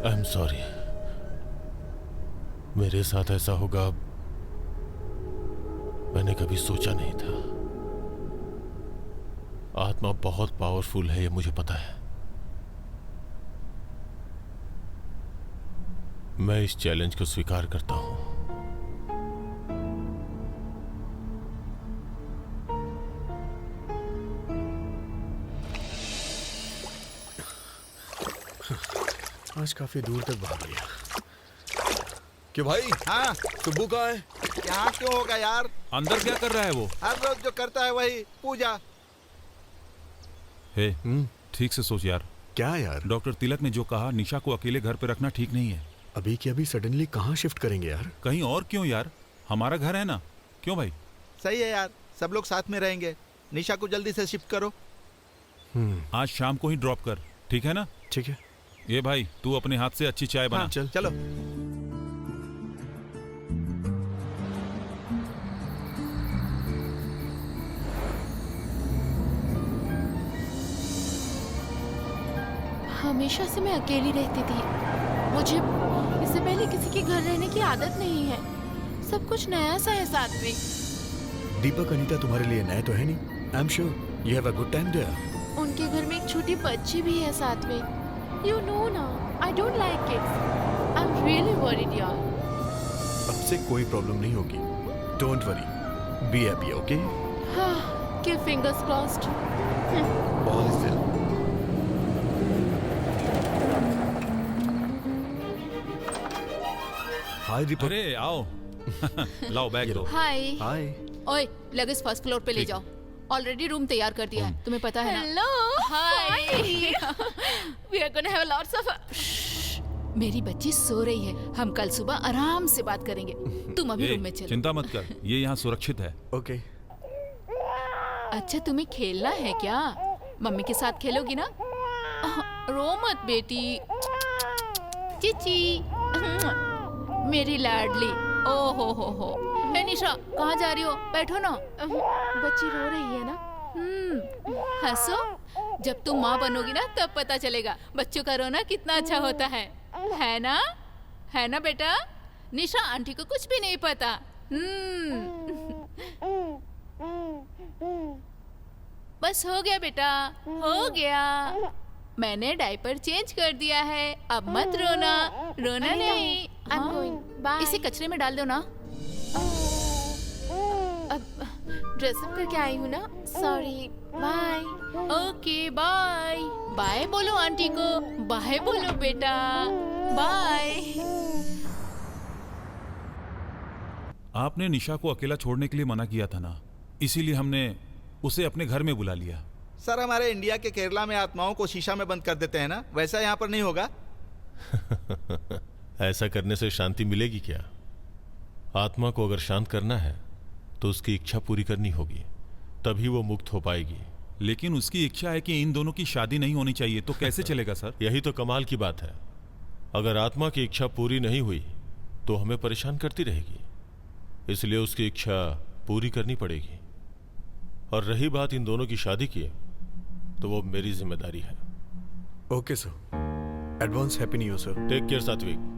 Speaker 9: आई एम सॉरी, मेरे साथ ऐसा होगा मैंने कभी सोचा नहीं था। आत्मा बहुत पावरफुल है, ये मुझे पता है। मैं इस चैलेंज को स्वीकार करता हूं।
Speaker 4: आज काफी दूर तक भाग लिया। क्यों भाई?
Speaker 5: हाँ
Speaker 4: सुब्बू कहाँ है?
Speaker 5: यहाँ क्यों होगा यार?
Speaker 1: अंदर क्या कर रहा है वो?
Speaker 5: हर रोज जो करता है वही पूजा।
Speaker 1: हे, ठीक से सोच यार।
Speaker 4: क्या यार?
Speaker 1: डॉक्टर तिलक ने जो कहा, निशा को अकेले घर पे रखना ठीक नहीं है।
Speaker 4: अभी की अभी सडनली कहाँ शिफ्ट करेंगे यार?
Speaker 1: कहीं और क्यों यार, हमारा घर है ना। क्यों भाई?
Speaker 5: सही है यार, सब लोग साथ में रहेंगे। निशा को जल्दी से शिफ्ट करो।
Speaker 1: आज शाम को ही ड्रॉप कर, ठीक है ना?
Speaker 4: ठीक है।
Speaker 1: ये भाई, तू अपने हाथ से अच्छी चाय बना।
Speaker 5: हाँ, चलो।
Speaker 7: हमेशा से मैं अकेली रहती थी। मुझे इससे पहले किसी के घर रहने की आदत नहीं है। सब कुछ नया सा है साथ में।
Speaker 4: दीपक अनीता तुम्हारे लिए नए तो है नहीं। I am sure you have a good time there.
Speaker 7: उनके घर में एक छोटी बच्ची भी है साथ में। यू नो ना, I don't like kids. I am really worried यार।
Speaker 4: अब से कोई प्रॉब्लम नहीं होगी। Don't worry, be happy, okay?
Speaker 7: हाँ, keep fingers crossed.
Speaker 4: All is well. Hi Deepak.
Speaker 1: अरे आओ। लाओ बैग दो।
Speaker 10: हाय।
Speaker 4: हाय।
Speaker 10: ओए, लगेज फर्स्ट फ्लोर पे ले जाओ। ऑलरेडी रूम तैयार कर दिया है, तुम्हें पता है ना?
Speaker 7: Hello,
Speaker 10: hi.
Speaker 7: We are gonna have lots of.
Speaker 10: मेरी बच्ची सो रही है, हम कल सुबह आराम से बात करेंगे। तुम अभी रूम में चलो।
Speaker 1: चिंता मत कर, ये यहाँ सुरक्षित है।
Speaker 4: ओके।
Speaker 10: अच्छा, तुम्हें खेलना है क्या? मम्मी के साथ खेलोगी ना? रो मत बेटी। चिची, मेरी लाडली। ओ हो। हे निशा, कहाँ जा रही हो? बैठो ना।
Speaker 7: बच्ची रो रही है ना।
Speaker 10: हंसो, जब तुम माँ बनोगी ना तब पता चलेगा बच्चों का रोना कितना अच्छा होता है ना? है ना बेटा? निशा आंटी को कुछ भी नहीं पता। बस हो गया बेटा, हो गया। मैंने डायपर चेंज कर दिया है, अब मत रोना। रोना नहीं।
Speaker 7: I'm going. Bye.
Speaker 10: इसे कचरे में डाल दो ना।
Speaker 7: अब ड्रेसअप करके आई हूँ ना। Sorry, bye.
Speaker 10: Okay bye. Bye बोलो आंटी को। बाय बोलो बेटा। बाय।
Speaker 1: आपने निशा को अकेला छोड़ने के लिए मना किया था ना, इसीलिए हमने उसे अपने घर में बुला लिया।
Speaker 5: सर, हमारे इंडिया के केरला में आत्माओं को शीशा में बंद कर देते हैं ना, वैसा यहाँ पर नहीं होगा।
Speaker 9: ऐसा करने से शांति मिलेगी क्या? आत्मा को अगर शांत करना है तो उसकी इच्छा पूरी करनी होगी, तभी वो मुक्त हो पाएगी।
Speaker 1: लेकिन उसकी इच्छा है कि इन दोनों की शादी नहीं होनी चाहिए, तो कैसे चलेगा सर?
Speaker 9: यही तो कमाल की बात है। अगर आत्मा की इच्छा पूरी नहीं हुई तो हमें परेशान करती रहेगी, इसलिए उसकी इच्छा पूरी करनी पड़ेगी। और रही बात इन दोनों की शादी की, तो वो मेरी जिम्मेदारी है।
Speaker 4: Okay sir. Advance happy new year sir.
Speaker 9: Take care Satvik.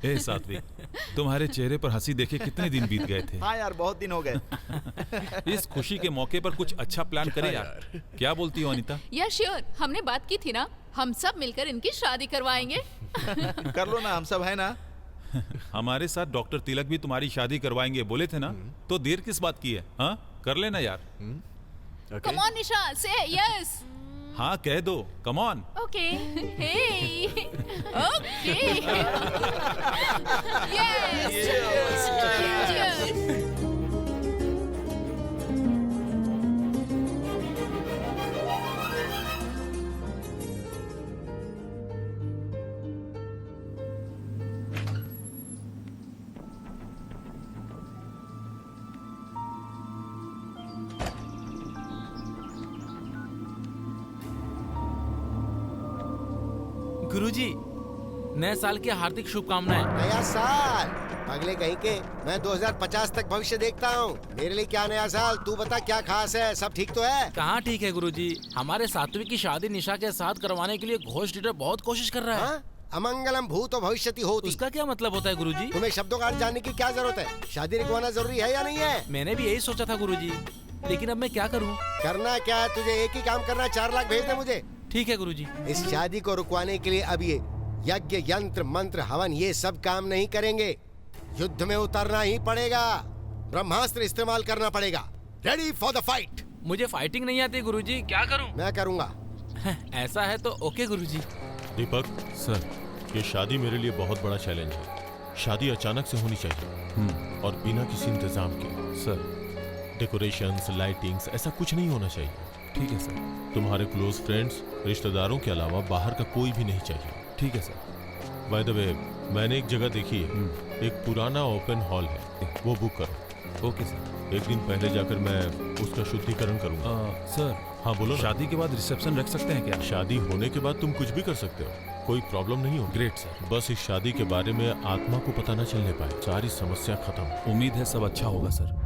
Speaker 1: ए सात्विक, तुम्हारे चेहरे पर हंसी देखे कितने दिन बीत गए थे।
Speaker 5: हाँ यार, बहुत दिन हो गए।
Speaker 1: इस खुशी के मौके पर कुछ अच्छा प्लान करें यार। क्या बोलती हो अनीता?
Speaker 3: या श्योर, हमने बात की थी ना, हम सब मिलकर इनकी शादी करवाएंगे।
Speaker 5: कर लो ना, हम सब है ना।
Speaker 1: हमारे साथ डॉक्टर तिलक भी तुम्हारी शादी करवाएंगे बोले थे ना, तो देर किस बात की है? हाँ, कर लेना यार।
Speaker 3: कम ऑन निशा, से यस।
Speaker 1: हाँ कह दो, come on.
Speaker 3: Okay, hey, okay, yes,
Speaker 6: Guruji, नए साल की हार्दिक शुभकामनाएं।
Speaker 8: नया साल अगले कहीं के, मैं 2050 तक भविष्य देखता हूँ। मेरे लिए क्या नया साल, तू बता क्या खास है? सब ठीक तो है?
Speaker 6: कहाँ ठीक है गुरुजी, हमारे सात्विक की शादी निशा के साथ करवाने के लिए घोष लीडर बहुत कोशिश कर रहा है।
Speaker 8: हाँ? अमंगलम भूतो भविष्यति होती।
Speaker 6: उसका क्या मतलब होता है गुरुजी?
Speaker 8: तुम्हें शब्दों का अर्थ जानने की क्या जरूरत है? शादी रखवाना जरूरी है या नहीं है?
Speaker 6: मैंने भी यही सोचा था गुरुजी, लेकिन अब मैं क्या करूँ?
Speaker 8: करना क्या है तुझे? एक ही काम करना है, 4 लाख भेज दे मुझे।
Speaker 6: ठीक है गुरुजी।
Speaker 8: इस शादी को रुकवाने के लिए अब ये यज्ञ, यंत्र, मंत्र, हवन ये सब काम नहीं करेंगे। युद्ध में उतरना ही पड़ेगा, ब्रह्मास्त्र इस्तेमाल करना पड़ेगा। Ready for the fight.
Speaker 6: मुझे फाइटिंग नहीं आती गुरुजी, क्या करूं?
Speaker 8: मैं करूंगा।
Speaker 6: ऐसा है तो ओके गुरुजी।
Speaker 9: दीपक सर, ये शादी मेरे लिए बहुत बड़ा चैलेंज है। शादी अचानक से होनी चाहिए और बिना किसी इंतजाम के।
Speaker 1: सर,
Speaker 9: डेकोरेशंस, लाइटिंग्स, ऐसा कुछ नहीं होना चाहिए।
Speaker 1: ठीक है सर।
Speaker 9: तुम्हारे क्लोज फ्रेंड्स, रिश्तेदारों के अलावा बाहर का कोई भी नहीं चाहिए।
Speaker 1: ठीक है सर।
Speaker 9: बाय द वे, मैंने एक जगह देखी है, एक पुराना ओपन हॉल है, वो बुक करो।
Speaker 1: Okay sir.
Speaker 9: एक दिन पहले जाकर मैं उसका शुद्धिकरण करूंगा।
Speaker 1: सर,
Speaker 9: हाँ बोलो ना।
Speaker 1: शादी के बाद रिसेप्शन रख सकते हैं क्या?
Speaker 9: शादी होने के बाद तुम कुछ भी कर सकते हो, कोई प्रॉब्लम नहीं हो।
Speaker 1: Great sir.
Speaker 9: बस इस शादी के बारे में आत्मा को पता न चलने पाए, सारी समस्या खत्म।
Speaker 1: उम्मीद है सब अच्छा होगा सर।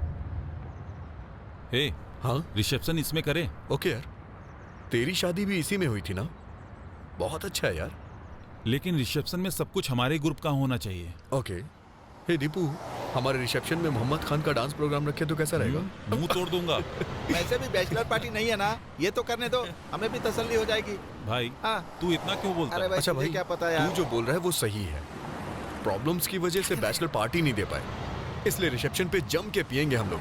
Speaker 1: हे,
Speaker 4: हाँ
Speaker 1: रिसेप्शन इसमें करें?
Speaker 4: ओके यार, तेरी शादी भी इसी में हुई थी ना? बहुत अच्छा है यार।
Speaker 1: लेकिन रिसेप्शन में सब कुछ हमारे ग्रुप का होना चाहिए।
Speaker 4: ओके। हे दीपू, हमारे रिसेप्शन में मोहम्मद खान का डांस प्रोग्राम रखे तो कैसा रहेगा?
Speaker 1: मुंह तोड़ दूंगा।
Speaker 5: वैसे भी बैचलर पार्टी नहीं है ना, ये तो करने दो, हमें भी तसल्ली हो जाएगी।
Speaker 1: भाई,
Speaker 5: हाँ।
Speaker 1: तू इतना क्यों बोलता
Speaker 5: अरे
Speaker 1: है?
Speaker 5: भाई,
Speaker 4: अच्छा
Speaker 5: तुझे
Speaker 4: भाई,
Speaker 5: क्या पता यार?
Speaker 4: तू जो बोल रहा है वो सही है। प्रॉब्लम्स की वजह से बैचलर पार्टी नहीं दे पाए, इसलिए रिसेप्शन पे जम के पियेंगे हम लोग।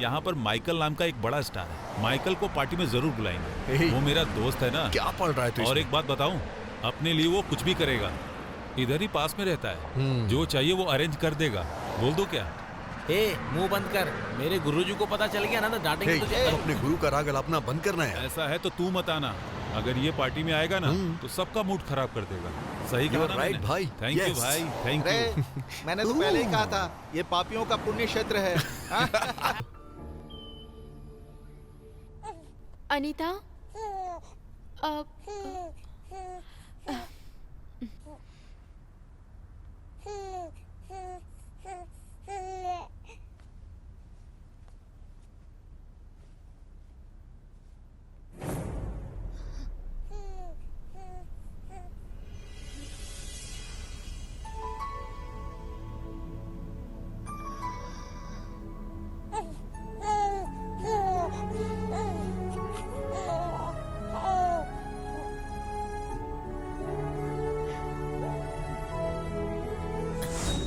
Speaker 1: यहाँ पर माइकल नाम का एक बड़ा स्टार है, माइकल को पार्टी में जरूर बुलाएंगे। वो मेरा दोस्त है ना।
Speaker 4: क्या पढ़ रहा है तू?
Speaker 1: और एक बात बताऊं, अपने लिए वो कुछ भी करेगा। इधर ही पास में रहता है, जो चाहिए वो अरेंज कर देगा। बोल दो क्या?
Speaker 6: मुंह बंद कर, मेरे गुरुजी को पता चल गया ना तो डांटेंगे तुझे।
Speaker 4: अपने गुरु का राग अलापना बंद करना है।
Speaker 1: ऐसा है तो तू मत आना, अगर ये पार्टी में आएगा ना तो सबका मूड खराब कर देगा। सही कहा ना
Speaker 4: राइट
Speaker 1: मैंने?
Speaker 4: भाई।
Speaker 1: थैंक यू भाई, थैंक यू।
Speaker 5: मैंने तो पहले ही कहा था, ये पापियों का पुण्य क्षेत्र है।
Speaker 7: अनीता,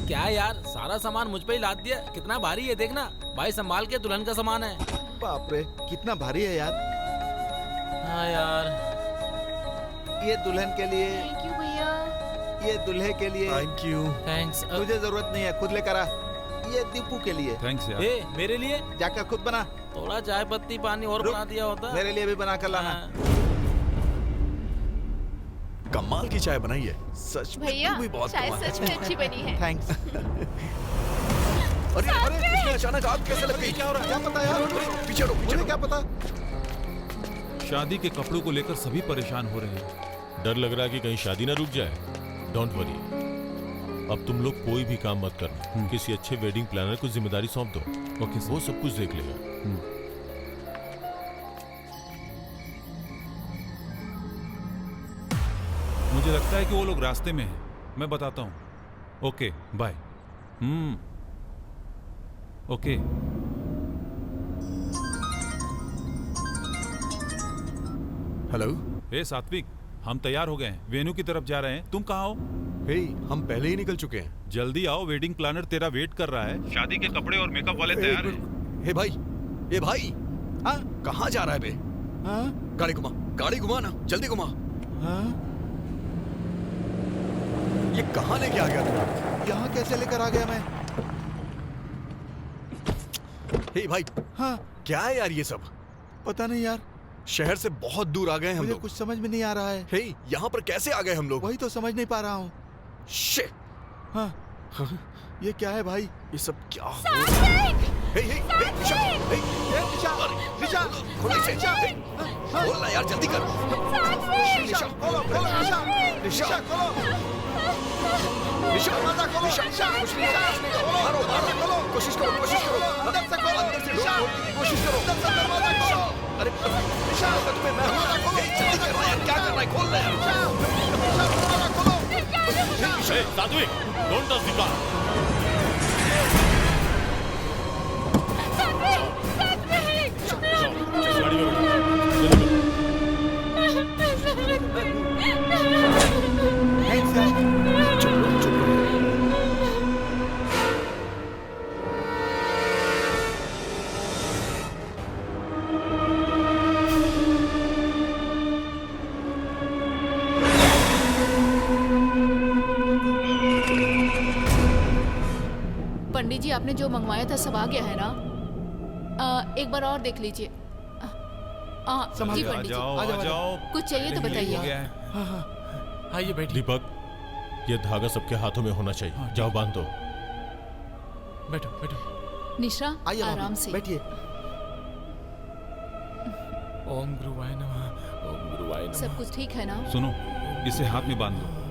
Speaker 6: क्या यार, सारा सामान मुझ पे ही लाद दिया। कितना भारी है देखना भाई, संभाल के, दुल्हन का सामान है।
Speaker 5: बाप रे, कितना भारी है यार।
Speaker 6: हाँ यार,
Speaker 5: ये दुल्हन के लिए,
Speaker 7: थैंक यू भैया।
Speaker 5: ये दूल्हे के लिए,
Speaker 4: थैंक यू।
Speaker 6: थैंक्स।
Speaker 5: तुझे जरूरत नहीं है, खुद लेकर आ। ये दीपू के लिए,
Speaker 1: थैंक्स यार।
Speaker 6: मेरे लिए
Speaker 5: जाकर खुद बना।
Speaker 6: थोड़ा चाय पत्ती पानी और बना दिया होता।
Speaker 5: मेरे लिए भी बना कर लाना।
Speaker 4: कमाल की चाय बनाई है सच में।
Speaker 7: भैया,
Speaker 4: तू भी बहुत
Speaker 7: चाय
Speaker 4: कमाल
Speaker 7: सच में अच्छी बनी है।
Speaker 5: थैंक्स।
Speaker 4: अरे अरे, इसमें अचानक आग कैसे लग गई?
Speaker 5: क्या हो रहा है? क्या पता यार?
Speaker 4: पीछे हटो, पीछे
Speaker 5: मुझे
Speaker 4: हटो।
Speaker 5: क्या पता?
Speaker 1: शादी के कपड़ों को लेकर सभी परेशान हो रहे हैं।
Speaker 9: डर लग रहा है कि कहीं शादी ना रुक जाए। डोंट वरी, अब तुम लोग कोई भी काम मत करना, किसी अच्छे वेडिंग प्लानर को जिम्मेदारी सौंप दो।
Speaker 1: ओके,
Speaker 9: वो सब कुछ देख लेगा।
Speaker 1: मुझे लगता है कि वो लोग रास्ते में हैं। मैं बताता हूँ। Okay bye. Okay.
Speaker 4: Hello.
Speaker 1: Hey Satvik, हम तैयार हो गए हैं, वेन्यू की तरफ जा रहे हैं। तुम कहाँ हो?
Speaker 4: हे, हम पहले ही निकल चुके हैं।
Speaker 1: जल्दी आओ, वेडिंग प्लानर तेरा वेट कर रहा है। शादी के कपड़े और मेकअप वाले तैयार हैं।
Speaker 4: हे भाई, ये भाई, हाँ कहाँ जा रहा है बे?
Speaker 5: हाँ?
Speaker 4: गाड़ी घुमा ना, जल्दी घुमा।
Speaker 5: हाँ?
Speaker 4: ये कहाँ लेके आ गया तू?
Speaker 5: यहाँ कैसे लेकर आ गया मैं?
Speaker 4: हे भाई,
Speaker 5: हाँ?
Speaker 4: क्या है यार ये सब?
Speaker 5: पता नहीं यार,
Speaker 4: शहर से बहुत दूर आ गए हम
Speaker 5: मुझे
Speaker 4: लोग।
Speaker 5: कुछ समझ में नहीं आ रहा है।
Speaker 4: हे, यहाँ पर कैसे आ गए हम लोग?
Speaker 5: वही तो समझ नहीं पा रहा हूँ।
Speaker 4: शिट।
Speaker 5: हाँ? ये क्या है भाई?
Speaker 4: ये सब क्या हो?
Speaker 3: सात्विक!
Speaker 4: हे, निशा,
Speaker 5: निशा,
Speaker 4: खोल इसे। खोल ना यार, जल्दी कर।
Speaker 5: निशा, खोलो, निशा, निशा, खोलो। निशा, दरवाजा खोलो, निशा, खोलो,
Speaker 4: कोशिश करो।
Speaker 5: अंदर से खोलो, निशा,
Speaker 4: कोशिश करो।
Speaker 5: अंदर से दरवाजा खोलो।
Speaker 4: अरे निशा, तुम्हें मैं जल्दी कर रहा है, क्या कर रहा है? खोल ना यार।
Speaker 9: सात्विक, डोंट टच द कार। गाड़ी में
Speaker 10: पंडित जी, आपने जो मंगवाया था सब आ गया है ना? एक बार और देख लीजिए। जी पंडित जी,
Speaker 1: आ जाओ।
Speaker 10: कुछ चाहिए तो बताइए।
Speaker 6: आइए बैठिए।
Speaker 9: दीपक, ये धागा सबके हाथों में होना चाहिए। जाओ बांध दो।
Speaker 6: बैठो।
Speaker 10: निशा, आराम से
Speaker 5: बैठिए।
Speaker 6: ओम गुरुवाय नमः, ओम गुरुवाय नमः।
Speaker 10: सब कुछ ठीक है ना?
Speaker 1: सुनो, इसे हाथ में बांध दो।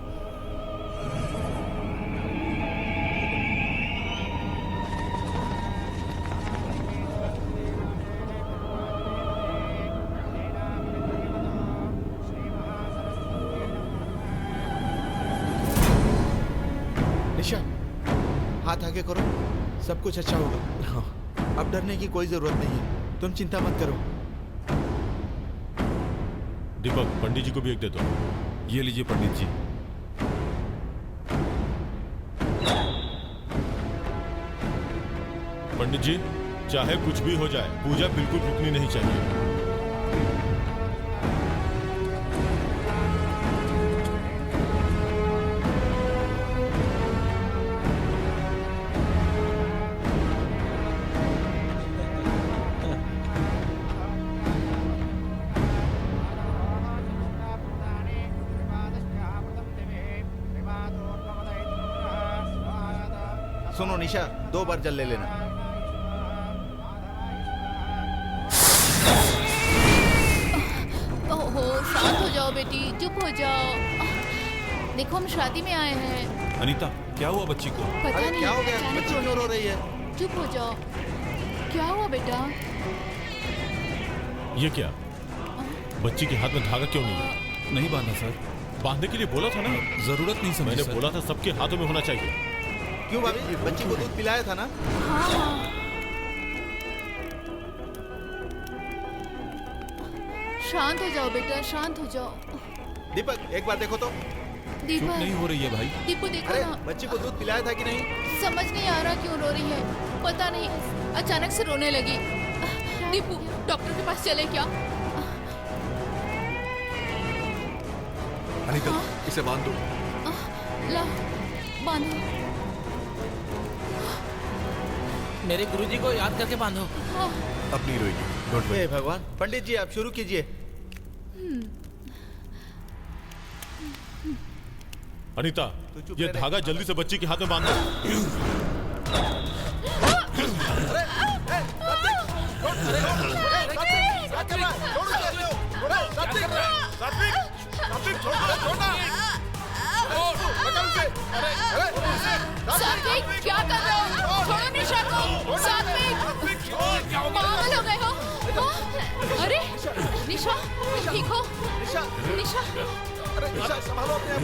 Speaker 5: निशा, हाथ आगे करो, सब कुछ अच्छा होगा। हाँ। अब डरने की कोई जरूरत नहीं है, तुम चिंता मत करो।
Speaker 9: दीपक, पंडित जी को भी एक दे दो।
Speaker 1: ये लीजिए पंडित जी।
Speaker 9: पंडित जी, चाहे कुछ भी हो जाए, पूजा बिल्कुल रुकनी नहीं चाहिए।
Speaker 5: सुनो निशा, 2 बार जल ले लेना।
Speaker 10: ओहो, शांत हो जाओ बेटी, चुप हो जाओ। देखो, हम शादी में आए हैं।
Speaker 1: अनीता, क्या हुआ बच्ची को?
Speaker 10: पता नहीं
Speaker 5: क्या हो गया?
Speaker 10: अचानक
Speaker 5: बच्ची क्यों रो रही है?
Speaker 10: चुप हो जाओ। क्या हुआ बेटा?
Speaker 9: ये क्या? बच्ची के हाथ में धागा क्यों नहीं है?
Speaker 1: नहीं बांधा सर।
Speaker 9: बांधने के लिए बोला था ना।
Speaker 1: जरूरत नहीं समझी
Speaker 9: मैंने
Speaker 1: सर।
Speaker 9: बोला था सबके हाथों में होना चाहिए।
Speaker 5: क्यों भाभी, बच्ची को दूध पिलाया था ना?
Speaker 10: हाँ। शांत हो जाओ बेटा, शांत हो जाओ।
Speaker 5: दीपक, एक बार देखो तो।
Speaker 1: चुप
Speaker 10: दीपक,
Speaker 1: नहीं हो रही है भाई।
Speaker 10: दीपू देखो
Speaker 5: अरे
Speaker 10: ना।
Speaker 5: बच्ची को दूध पिलाया था कि नहीं?
Speaker 10: समझ नहीं आ रहा क्यों रो रही है। पता नहीं, अचानक से रोने लगी। दीपू, डॉक्टर के पास चले क्या?
Speaker 4: अनीता, इसे बांध दो।
Speaker 10: ला, बांधो।
Speaker 6: मेरे गुरुजी को याद करके बांधो।
Speaker 10: हाँ।
Speaker 4: अब नहीं रोएगी, डोंट वरी।
Speaker 5: हे भगवान, पंडित जी आप शुरू कीजिए।
Speaker 9: अनीता, ये धागा जल्दी से बच्ची के हाथ में बांध दो।
Speaker 10: सात्विक, क्या कर रहे हो? छोड़ो निशा को। सात्विक, पागल हो गए हो? हाँ? अरे निशा, ठीक हो? निशा,
Speaker 5: अरे निशा संभालो अपने आप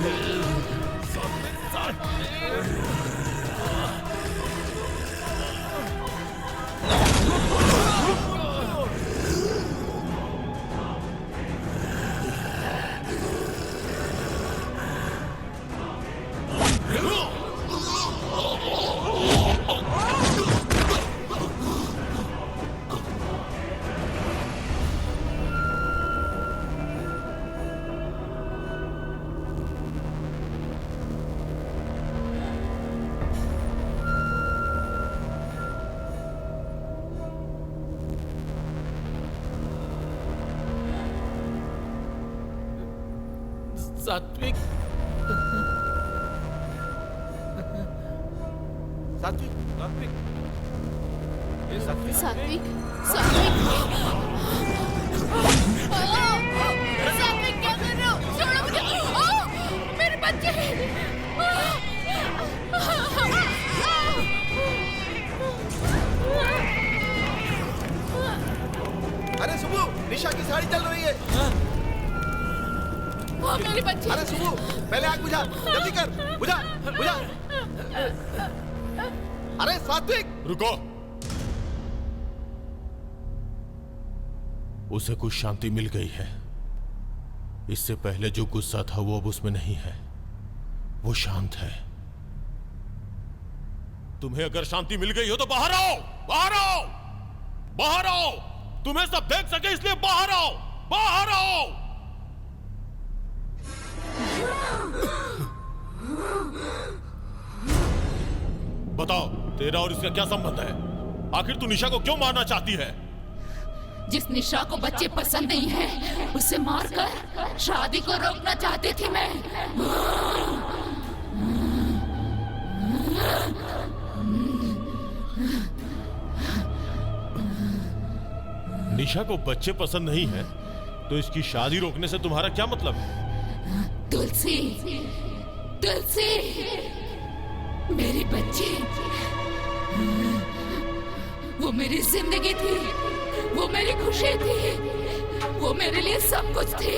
Speaker 6: सात्विक
Speaker 5: सात्विक
Speaker 1: सात्विक ये सात्विक
Speaker 3: सात्विक सात्विक सात्विक क्या कर रहे हो? छोड़ो मुझे। मेरे बच्चे।
Speaker 5: अरे सुबह निशा की साड़ी चल रही है।
Speaker 3: मेरे बच्चे।
Speaker 5: अरे सुबह पहले आग बुझा, जल्दी कर, बुझा बुझा। अरे सात्विक
Speaker 9: रुको। उसे कुछ शांति मिल गई है। इससे पहले जो गुस्सा था वो अब उसमें नहीं है, वो शांत है। तुम्हें अगर शांति मिल गई हो तो बाहर आओ, बाहर आओ, बाहर आओ। तुम्हें सब देख सके इसलिए बाहर आओ, बाहर आओ। बताओ तेरा और इसका क्या संबंध है? आखिर तू निशा को क्यों मारना चाहती है?
Speaker 3: जिस निशा को बच्चे पसंद नहीं है उसे मारकर शादी को रोकना चाहती थी मैं।
Speaker 9: निशा को बच्चे पसंद नहीं है तो इसकी शादी रोकने से तुम्हारा क्या मतलब है?
Speaker 3: तुलसी, तुलसी, मेरी बच्ची, वो मेरी जिंदगी थी, वो मेरी खुशी थी, वो मेरे लिए सब कुछ थी।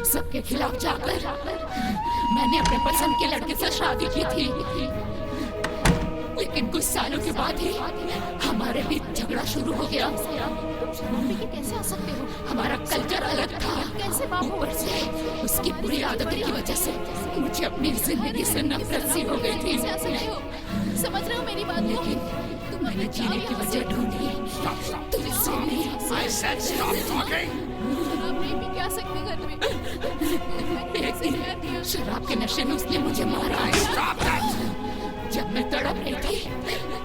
Speaker 3: सबके खिलाफ जाकर मैंने अपने पसंद के लड़के से शादी की थी, लेकिन कुछ सालों के बाद ही हमारे बीच झगड़ा शुरू हो गया। कैसे आ सकते हो? हमारा कल्चर अलग था। कैसे बाप ऊपर से उसकी बुरी आदतों की वजह से मुझे अपनी जिंदगी से नफरत सी हो गई थी। समझ रहे हो मेरी बात? लेकिन मैंने जीने की वजह ढूंढी। क्या सकते घर में? एक दिन शराब के नशे में उसने मुझे मारा। जब मैं तड़प रही थी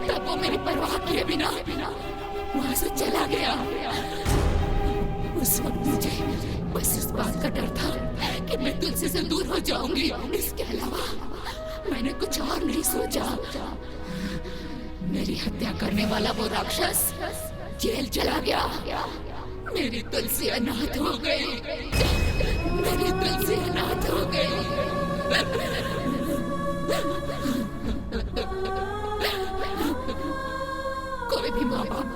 Speaker 3: तब वो मेरी परवाह किए बिना वहां से चला गया। उस वक्त मुझे बस इस बात का डर था कि मैं तुलसी से दूर हो जाऊंगी। इसके अलावा मैंने कुछ और नहीं सोचा। मेरी हत्या करने वाला वो राक्षस जेल चला गया। मेरी तुलसी अनाथ हो गई। मेरी तुलसी अनाथ हो गई। कोई भी माँ बाप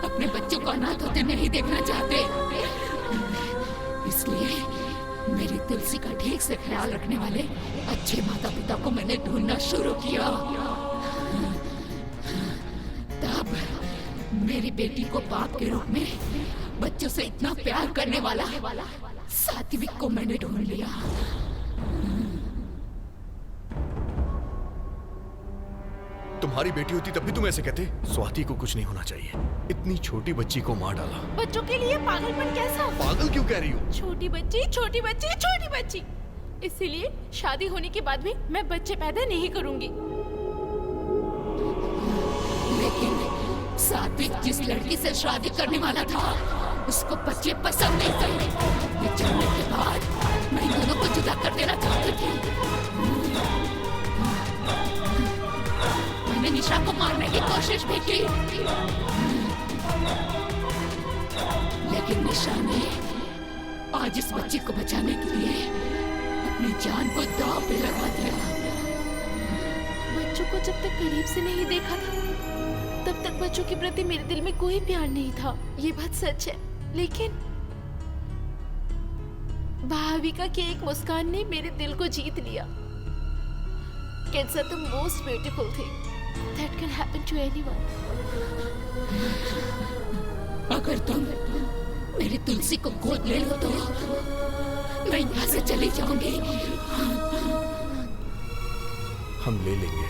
Speaker 3: अपने बच्चों को अनाथ होते नहीं देखना चाहते। इसलिए मेरी तुलसी का ठीक से ख्याल रखने वाले अच्छे माता पिता को मैंने ढूंढना शुरू किया। तब मेरी बेटी को बाप के रूप में बच्चों से इतना प्यार करने वाला सात्विक को मैंने ढूंढ लिया।
Speaker 4: तुम्हारी बेटी होती तब भी तुम ऐसे कहते? स्वाति को कुछ नहीं होना चाहिए। इतनी छोटी बच्ची को मार डाला।
Speaker 7: बच्चों के लिए पागलपन कैसा?
Speaker 4: पागल क्यों कह रही हो?
Speaker 7: छोटी बच्ची, छोटी बच्ची, छोटी बच्ची। इसीलिए शादी होने के बाद भी मैं बच्चे पैदा नहीं करूंगी।
Speaker 3: लेकिन सात्विक जिस लड़की से शादी करने वाला था उसको बच्चे पसंद नहीं थे। ये जानने के बाद मैं दोनों को जुदा कर देना चाहती थी। मैंने निशा को मारने की कोशिश भी की, लेकिन निशा ने आज इस बच्चे को बचाने के लिए अपनी जान को दांव पे लगा दिया।
Speaker 7: बच्चों को जब तक करीब से नहीं देखा था तब तक बच्चों के प्रति मेरे दिल में कोई प्यार नहीं था, ये बात सच है। लेकिन भाविका की एक मुस्कान ने मेरे दिल को जीत लिया। Kids are the most beautiful thing that can happen to anyone.
Speaker 3: अगर तुम मेरी तुलसी को गोद ले लो तो मैं यहाँ से चली जाऊंगी।
Speaker 4: हम ले लेंगे।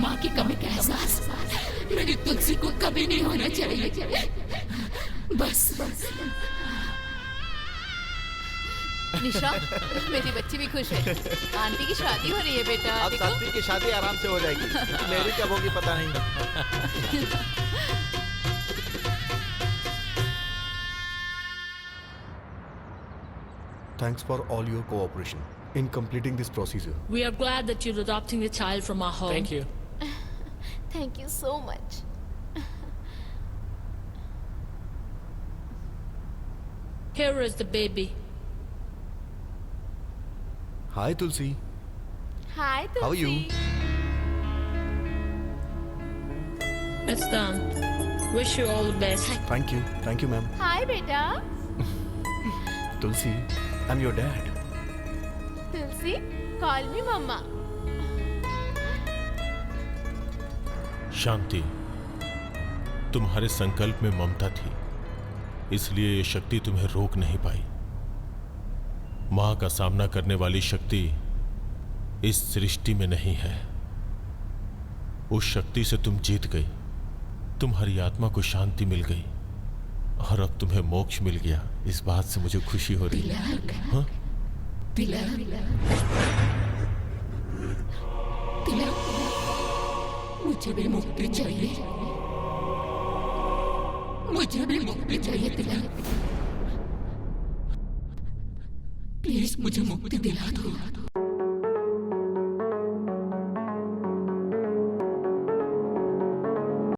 Speaker 3: माँ की कमी का एहसास मेरी तुलसी को कभी नहीं होना चाहिए। बस
Speaker 7: निशा, मेरी बच्ची भी खुश है। आंटी की शादी हो रही है बेटा।
Speaker 5: अब
Speaker 7: देखो।
Speaker 5: सात्विक की शादी आराम से हो जाएगी। मेरी कब होगी पता नहीं।
Speaker 4: Thanks for all your cooperation in completing this procedure.
Speaker 14: We are glad that you're adopting the child from our home.
Speaker 6: Thank you.
Speaker 7: Thank you so much.
Speaker 14: Here is the baby.
Speaker 4: Hi, Tulsi.
Speaker 7: Hi, Tulsi.
Speaker 4: How are you?
Speaker 14: It's done. Wish you all the best.
Speaker 4: Thank you. Thank you, ma'am.
Speaker 7: Hi, beta.
Speaker 4: Tulsi, I'm your dad.
Speaker 7: Tulsi, call me mama.
Speaker 9: शांति, तुम्हारे संकल्प में ममता थी, इसलिए ये शक्ति तुम्हें रोक नहीं पाई। मां का सामना करने वाली शक्ति इस सृष्टि में नहीं है। उस शक्ति से तुम जीत गई, तुम्हारी आत्मा को शांति मिल गई और अब तुम्हें मोक्ष मिल गया। इस बात से मुझे खुशी हो रही है। हाँ?
Speaker 3: मुझे भी मुक्ति चाहिए। मुझे भी मुक्ति चाहिए तिलक। प्लीज मुझे मुक्ति दिला दो।